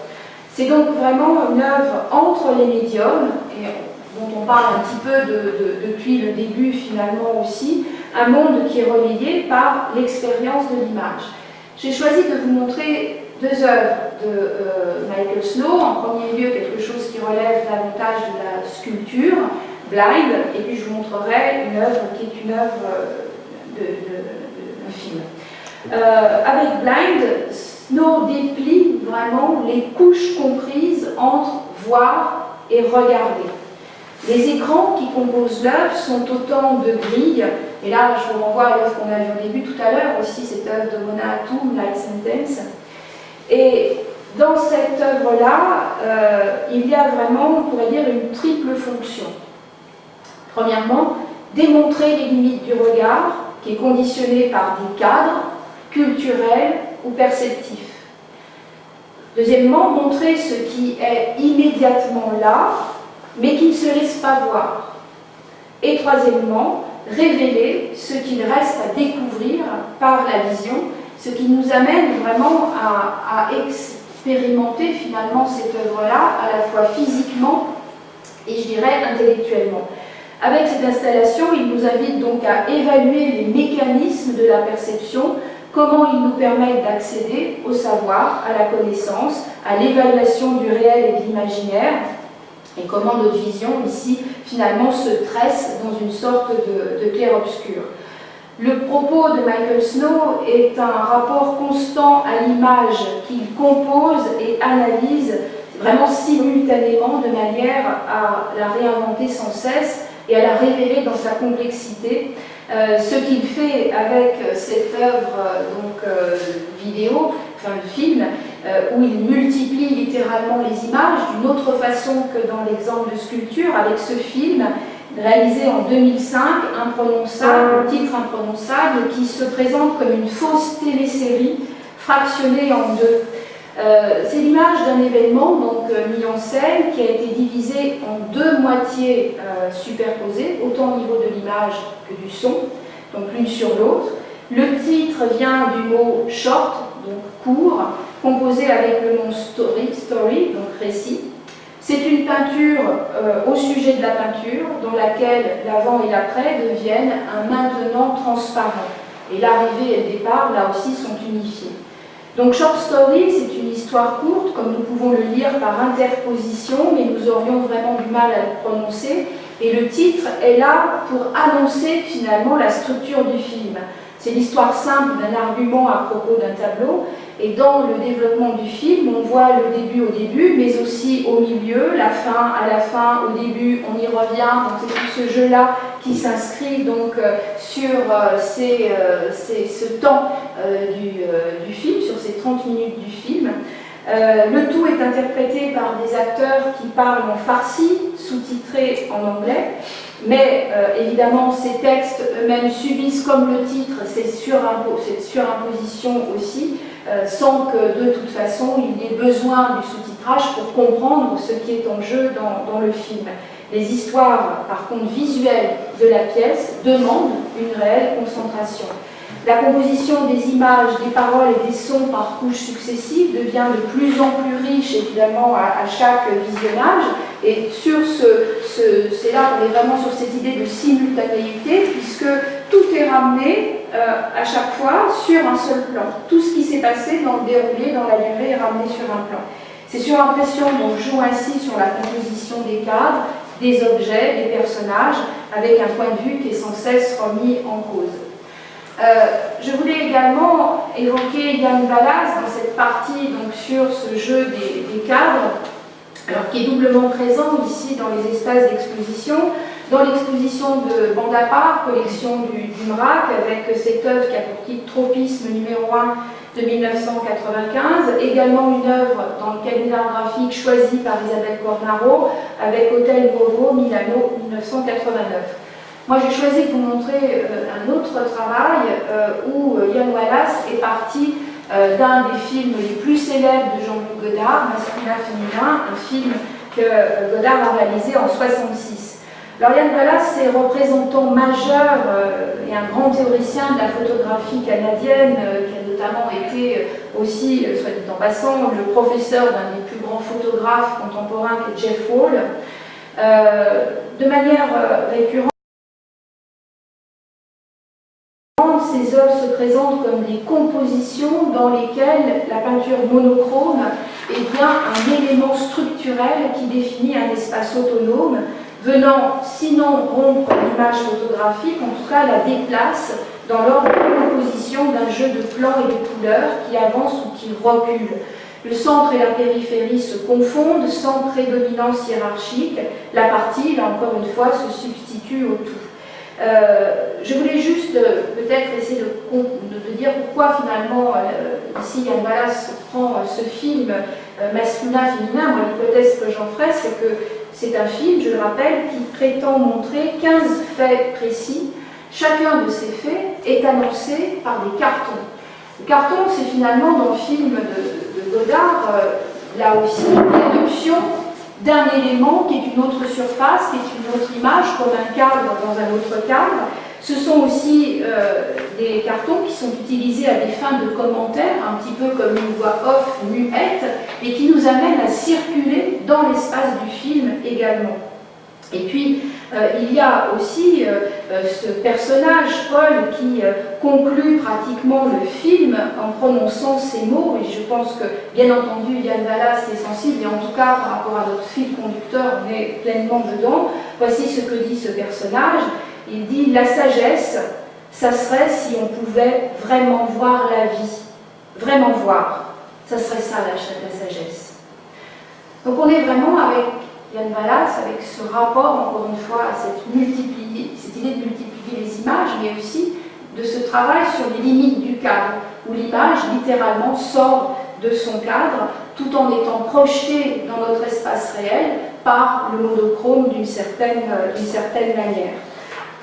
C'est donc vraiment une œuvre entre les médiums, et dont on parle un petit peu depuis le début finalement aussi, un monde qui est relayé par l'expérience de l'image. J'ai choisi de vous montrer deux œuvres de Michael Snow. En premier lieu, quelque chose qui relève davantage de la sculpture, Blind, et puis je vous montrerai une œuvre qui est une œuvre d'un film. Avec Blind, Snow déplie vraiment les couches comprises entre voir et regarder. Les écrans qui composent l'œuvre sont autant de grilles, et là je vous renvoie à l'œuvre qu'on a vue au début tout à l'heure, aussi cette œuvre de Mona Hatoum, Light Sentence. Et dans cette œuvre-là, il y a vraiment, on pourrait dire, une triple fonction. Premièrement, démontrer les limites du regard, qui est conditionné par des cadres culturels ou perceptifs. Deuxièmement, montrer ce qui est immédiatement là, mais qui ne se laisse pas voir. Et troisièmement, révéler ce qu'il reste à découvrir par la vision, ce qui nous amène vraiment à expérimenter finalement cette œuvre-là, à la fois physiquement et je dirais intellectuellement. Avec cette installation, il nous invite donc à évaluer les mécanismes de la perception, comment ils nous permettent d'accéder au savoir, à la connaissance, à l'évaluation du réel et de l'imaginaire, et comment notre vision ici finalement se tresse dans une sorte de clair-obscur. Le propos de Michael Snow est un rapport constant à l'image qu'il compose et analyse vraiment simultanément de manière à la réinventer sans cesse et à la révéler dans sa complexité. Ce qu'il fait avec cette œuvre vidéo, enfin le film, où il multiplie littéralement les images d'une autre façon que dans l'exemple de sculpture, avec ce film réalisé en 2005, imprononçable, le titre imprononçable, qui se présente comme une fausse télésérie fractionnée en deux. C'est l'image d'un événement donc mis en scène qui a été divisé en deux moitiés superposées, autant au niveau de l'image que du son, donc l'une sur l'autre. Le titre vient du mot short, donc court, composé avec le mot story, donc récit. C'est une peinture au sujet de la peinture, dans laquelle l'avant et l'après deviennent un maintenant transparent. Et l'arrivée et le départ, là aussi, sont unifiés. Donc Short Story, c'est une histoire courte, comme nous pouvons le lire par interposition, mais nous aurions vraiment du mal à le prononcer. Et le titre est là pour annoncer finalement la structure du film. C'est l'histoire simple d'un argument à propos d'un tableau. Et dans le développement du film, on voit le début au début, mais aussi au milieu, la fin à la fin, au début, on y revient. Donc c'est tout ce jeu-là qui s'inscrit donc sur ce temps du film, sur ces 30 minutes du film. Le tout est interprété par des acteurs qui parlent en farsi, sous-titrés en anglais. Mais évidemment, ces textes eux-mêmes subissent, comme le titre, cette surimposition aussi, sans que de toute façon il y ait besoin du sous-titrage pour comprendre ce qui est en jeu dans le film. Les histoires, par contre, visuelles de la pièce demandent une réelle concentration. La composition des images, des paroles et des sons par couches successives devient de plus en plus riche, évidemment, à chaque visionnage. Et sur c'est là qu'on est vraiment sur cette idée de simultanéité, puisque tout est ramené à chaque fois sur un seul plan. Tout ce qui s'est passé dans le déroulé, dans la durée, est ramené sur un plan. Ces surimpressions jouent ainsi sur la composition des cadres, des objets, des personnages, avec un point de vue qui est sans cesse remis en cause. Je voulais également évoquer Jan Balaz dans cette partie donc, sur ce jeu des cadres, alors, qui est doublement présent ici dans les espaces d'exposition. Dans l'exposition de Bande à part, collection du MRAC, avec cette œuvre qui a pour titre Tropisme numéro 1 de 1995, également une œuvre dans le cabinet d'art graphique choisie par Isabelle Cornaro avec Hôtel Nuovo, Milano, 1989. Moi, j'ai choisi de vous montrer un autre travail où Ian Wallace est parti d'un des films les plus célèbres de Jean-Luc Godard, Masculin-Féminin, un film que Godard a réalisé en 1966. Alors Ian Wallace est représentant majeur et un grand théoricien de la photographie canadienne, qui a notamment été aussi, soit dit en passant, le professeur d'un des plus grands photographes contemporains qui est Jeff Wall. De manière récurrente, ces œuvres se présentent comme des compositions dans lesquelles la peinture monochrome est bien un élément structurel qui définit un espace autonome, venant sinon rompre l'image photographique, en tout cas la déplace dans l'ordre de composition d'un jeu de plans et de couleurs qui avance ou qui recule. Le centre et la périphérie se confondent sans prédominance hiérarchique. La partie, là encore une fois, se substitue au tout. Je voulais juste peut-être essayer de dire pourquoi finalement ici Ian Wallace prend ce film masculin-féminin. Moi, l'hypothèse que j'en ferai, c'est que c'est un film, je le rappelle, qui prétend montrer 15 faits précis. Chacun de ces faits est annoncé par des cartons. Le carton, c'est finalement dans le film de Godard, là aussi, l'éruption d'un élément qui est une autre surface, qui est une autre image, comme un cadre dans un autre cadre. Ce sont aussi des cartons qui sont utilisés à des fins de commentaires, un petit peu comme une voix off muette, et qui nous amènent à circuler dans l'espace du film également. Et puis, il y a aussi ce personnage, Paul, qui conclut pratiquement le film en prononçant ces mots, et je pense que, bien entendu, Ian Wallace est sensible, et en tout cas, par rapport à notre fil conducteur, on est pleinement dedans. Voici ce que dit ce personnage. Il dit « La sagesse, ça serait si on pouvait vraiment voir la vie. Vraiment voir. Ça serait ça, la sagesse. » Donc on est vraiment avec Ian Wallace, avec ce rapport, encore une fois, à cette idée de multiplier les images, mais aussi de ce travail sur les limites du cadre, où l'image, littéralement, sort de son cadre, tout en étant projetée dans notre espace réel par le monochrome d'une certaine manière.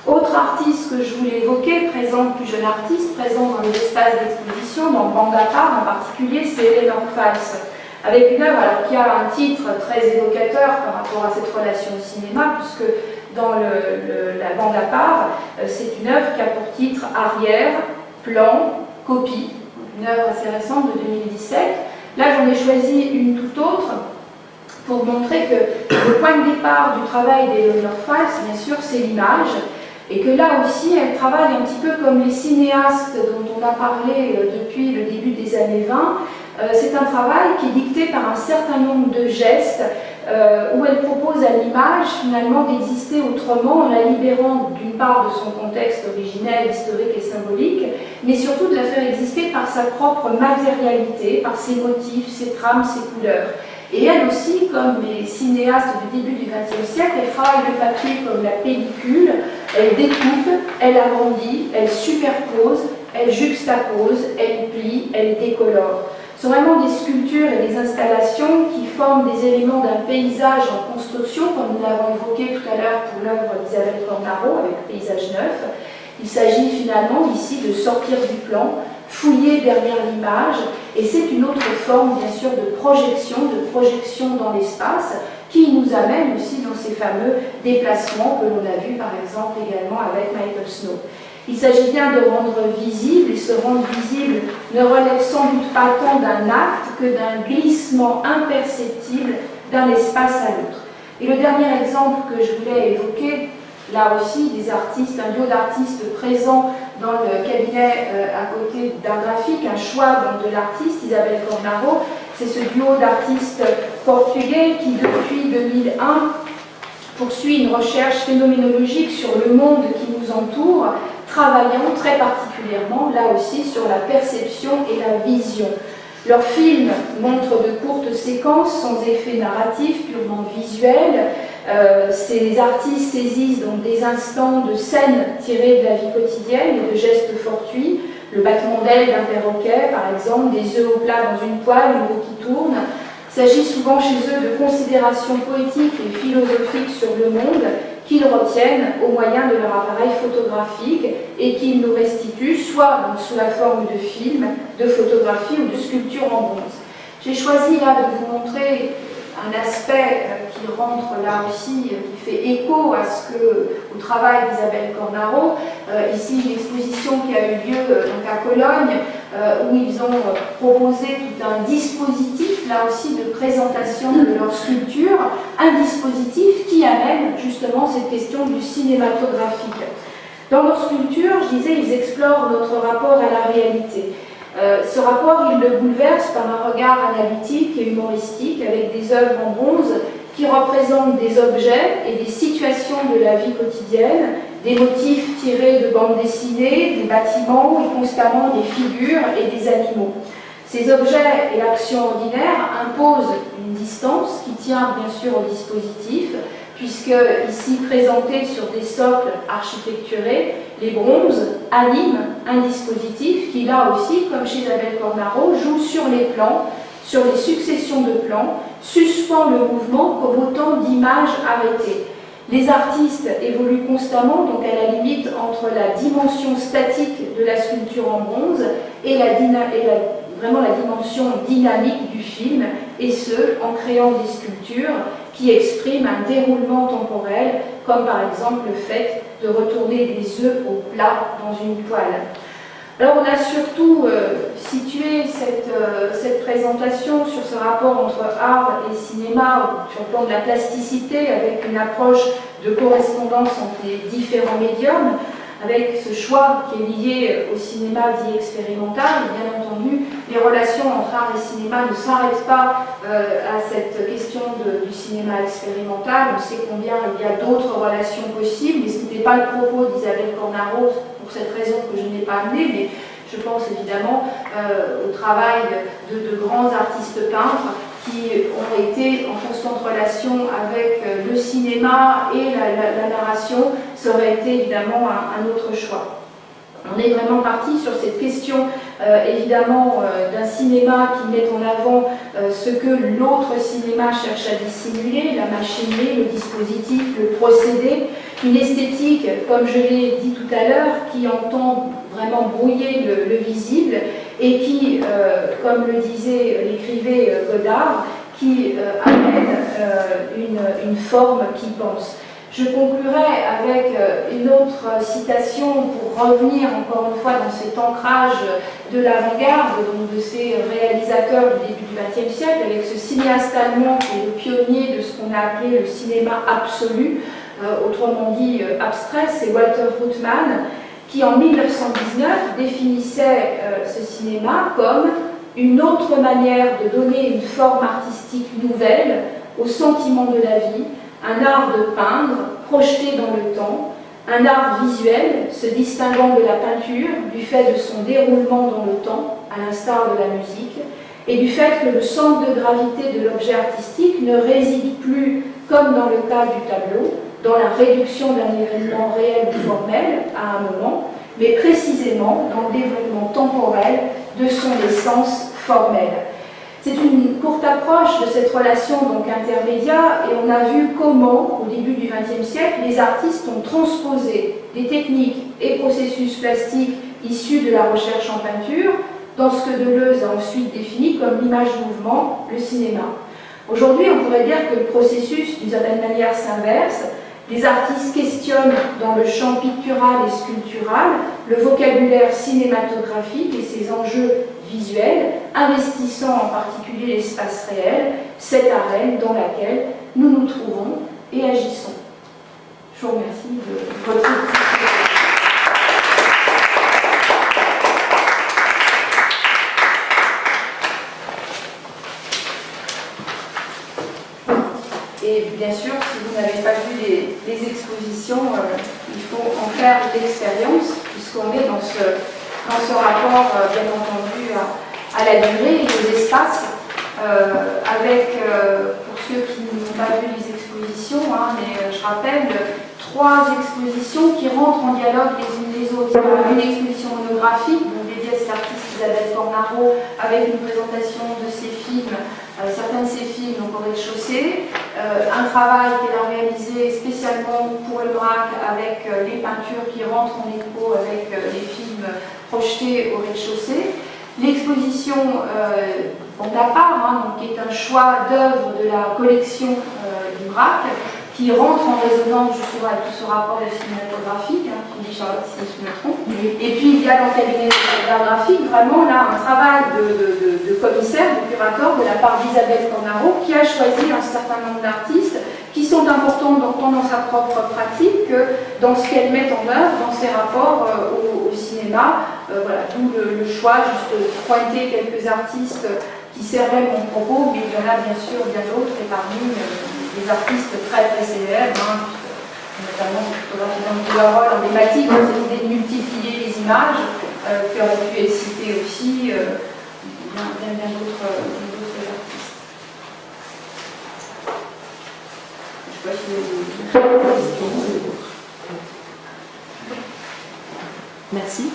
Autre artiste que je voulais évoquer, plus jeune artiste, présent dans les espaces d'exposition, dans Bangapar en particulier, c'est Eleanor Falls, avec une œuvre qui a un titre très évocateur par rapport à cette relation au cinéma, puisque dans la Bangapar, c'est une œuvre qui a pour titre Arrière, Plan, Copie, une œuvre assez récente de 2017. Là, j'en ai choisi une toute autre pour montrer que le point de départ du travail d'Eleanor Falls, bien sûr, c'est l'image, et que là aussi, elle travaille un petit peu comme les cinéastes dont on a parlé depuis le début des années 20. C'est un travail qui est dicté par un certain nombre de gestes où elle propose à l'image finalement d'exister autrement en la libérant d'une part de son contexte originel, historique et symbolique, mais surtout de la faire exister par sa propre matérialité, par ses motifs, ses trames, ses couleurs. Et elle aussi, comme les cinéastes du début du XXe siècle, elle travaille le papier comme la pellicule, elle découpe, elle agrandit, elle superpose, elle juxtapose, elle plie, elle décolore. Ce sont vraiment des sculptures et des installations qui forment des éléments d'un paysage en construction, comme nous l'avons évoqué tout à l'heure pour l'œuvre d'Isabelle Cornaro avec Paysage neuf. Il s'agit finalement ici de sortir du plan, fouiller derrière l'image, et c'est une autre forme bien sûr de projection dans l'espace, qui nous amène aussi dans ces fameux déplacements que l'on a vus par exemple également avec Michael Snow. Il s'agit bien de rendre visible, et se rendre visible ne relève sans doute pas tant d'un acte que d'un glissement imperceptible d'un espace à l'autre. Et le dernier exemple que je voulais évoquer, là aussi des artistes, un duo d'artistes présents dans le cabinet à côté d'art graphique, un choix donc, de l'artiste Isabelle Cornaro, c'est ce duo d'artistes portugais qui depuis 2001 poursuit une recherche phénoménologique sur le monde qui nous entoure, travaillant très particulièrement, là aussi, sur la perception et la vision. Leurs films montrent de courtes séquences sans effet narratif, purement visuel. Ces artistes saisissent donc des instants de scènes tirées de la vie quotidienne et de gestes fortuits le battement d'ailes d'un perroquet, par exemple, des œufs au plat dans une poêle, une roue qui tourne. Il s'agit souvent chez eux de considérations poétiques et philosophiques sur le monde qu'ils retiennent au moyen de leur appareil photographique et qu'ils nous restituent soit sous la forme de films, de photographies ou de sculptures en bronze. J'ai choisi là de vous montrer un aspect qui rentre là aussi, qui fait écho au travail d'Isabelle Cornaro. Ici, une exposition qui a eu lieu donc à Cologne, où ils ont proposé tout un dispositif, là aussi, de présentation de leur sculpture, un dispositif qui amène justement cette question du cinématographique. Dans leur sculpture, je disais, ils explorent notre rapport à la réalité. Ce rapport, il le bouleverse par un regard analytique et humoristique avec des œuvres en bronze qui représentent des objets et des situations de la vie quotidienne, des motifs tirés de bandes dessinées, des bâtiments et constamment des figures et des animaux. Ces objets et l'action ordinaire imposent une distance qui tient bien sûr au dispositif, puisque ici présentés sur des socles architecturés, les bronzes animent un dispositif qui, là aussi, comme chez Isabelle Cornaro, joue sur les plans, sur les successions de plans, suspend le mouvement comme autant d'images arrêtées. Les artistes évoluent constamment, donc à la limite entre la dimension statique de la sculpture en bronze et vraiment la dimension dynamique du film, et ce, en créant des sculptures qui expriment un déroulement temporel, comme par exemple le fait de retourner des œufs au plat dans une poêle. Alors on a surtout situé cette présentation sur ce rapport entre art et cinéma, sur le plan de la plasticité, avec une approche de correspondance entre les différents médiums, avec ce choix qui est lié au cinéma dit expérimental. Bien entendu, les relations entre art et cinéma ne s'arrêtent pas à cette question du cinéma expérimental. On sait combien il y a d'autres relations possibles, mais ce n'était pas le propos d'Isabelle Cornaro, pour cette raison que je n'ai pas amené, mais je pense évidemment au travail de grands artistes peintres qui ont été en constante relation avec le cinéma et la narration. Ça aurait été évidemment un autre choix. On est vraiment parti sur cette question, évidemment, d'un cinéma qui met en avant ce que l'autre cinéma cherche à dissimuler, la machinerie, le dispositif, le procédé, une esthétique, comme je l'ai dit tout à l'heure, qui entend vraiment brouiller le visible et qui, comme le disait, l'écrivait Godard, qui amène une forme qui pense. Je conclurai avec une autre citation pour revenir encore une fois dans cet ancrage de l'avant-garde, de ces réalisateurs du début du XXe siècle, avec ce cinéaste allemand qui est le pionnier de ce qu'on a appelé le cinéma absolu, autrement dit abstrait, c'est Walter Ruttmann, qui en 1919 définissait ce cinéma comme une autre manière de donner une forme artistique nouvelle au sentiment de la vie, un art de peindre projeté dans le temps, un art visuel se distinguant de la peinture du fait de son déroulement dans le temps, à l'instar de la musique, et du fait que le centre de gravité de l'objet artistique ne réside plus, comme dans le cas du tableau, dans la réduction d'un événement réel ou formel à un moment, mais précisément dans le développement temporel de son essence formelle. C'est une courte approche de cette relation donc intermédiaire, et on a vu comment, au début du XXe siècle, les artistes ont transposé des techniques et processus plastiques issus de la recherche en peinture dans ce que Deleuze a ensuite défini comme l'image-mouvement, le cinéma. Aujourd'hui, on pourrait dire que le processus, d'une certaine manière, s'inverse. Les artistes questionnent dans le champ pictural et sculptural le vocabulaire cinématographique et ses enjeux visuels, investissant en particulier l'espace réel, cette arène dans laquelle nous nous trouvons et agissons. Je vous remercie de votre écoute. Et bien sûr, si vous n'avez pas vu les expositions, il faut en faire l'expérience, puisqu'on est dans ce rapport, bien entendu, à la durée et aux espaces, avec, pour ceux qui n'ont pas vu les expositions, mais je rappelle, 3 expositions qui rentrent en dialogue les unes les autres. Une exposition monographique dédiée pièces l'artiste Isabelle Cornaro avec une présentation de ses films, certains de ses films donc au rez-de-chaussée, un travail qu'elle a réalisé spécialement pour le MRAC avec les peintures qui rentrent en écho avec les films projetés au rez-de-chaussée. L'exposition donc à part, donc, qui est un choix d'œuvres de la collection du MRAC, qui rentre en résonance justement avec tout ce rapport cinématographique, qui dit Charlotte si je me trompe. Et puis il y a dans le cabinet d'art graphique vraiment là un travail de commissaire, de curateur de la part d'Isabelle Cornaro, qui a choisi un certain nombre d'artistes qui sont importants tant dans sa propre pratique que dans ce qu'elle met en œuvre, dans ses rapports au cinéma. Voilà, d'où le choix juste de pointer quelques artistes qui servaient mon propos, mais il y en a bien sûr bien d'autres, et parmi des artistes très très célèbres, notamment le photographe de Warhol emblématique, dans cette idée de multiplier les images, qui aurait pu être cité aussi bien d'autres artistes. Je sais pas si vous avez des questions. Merci.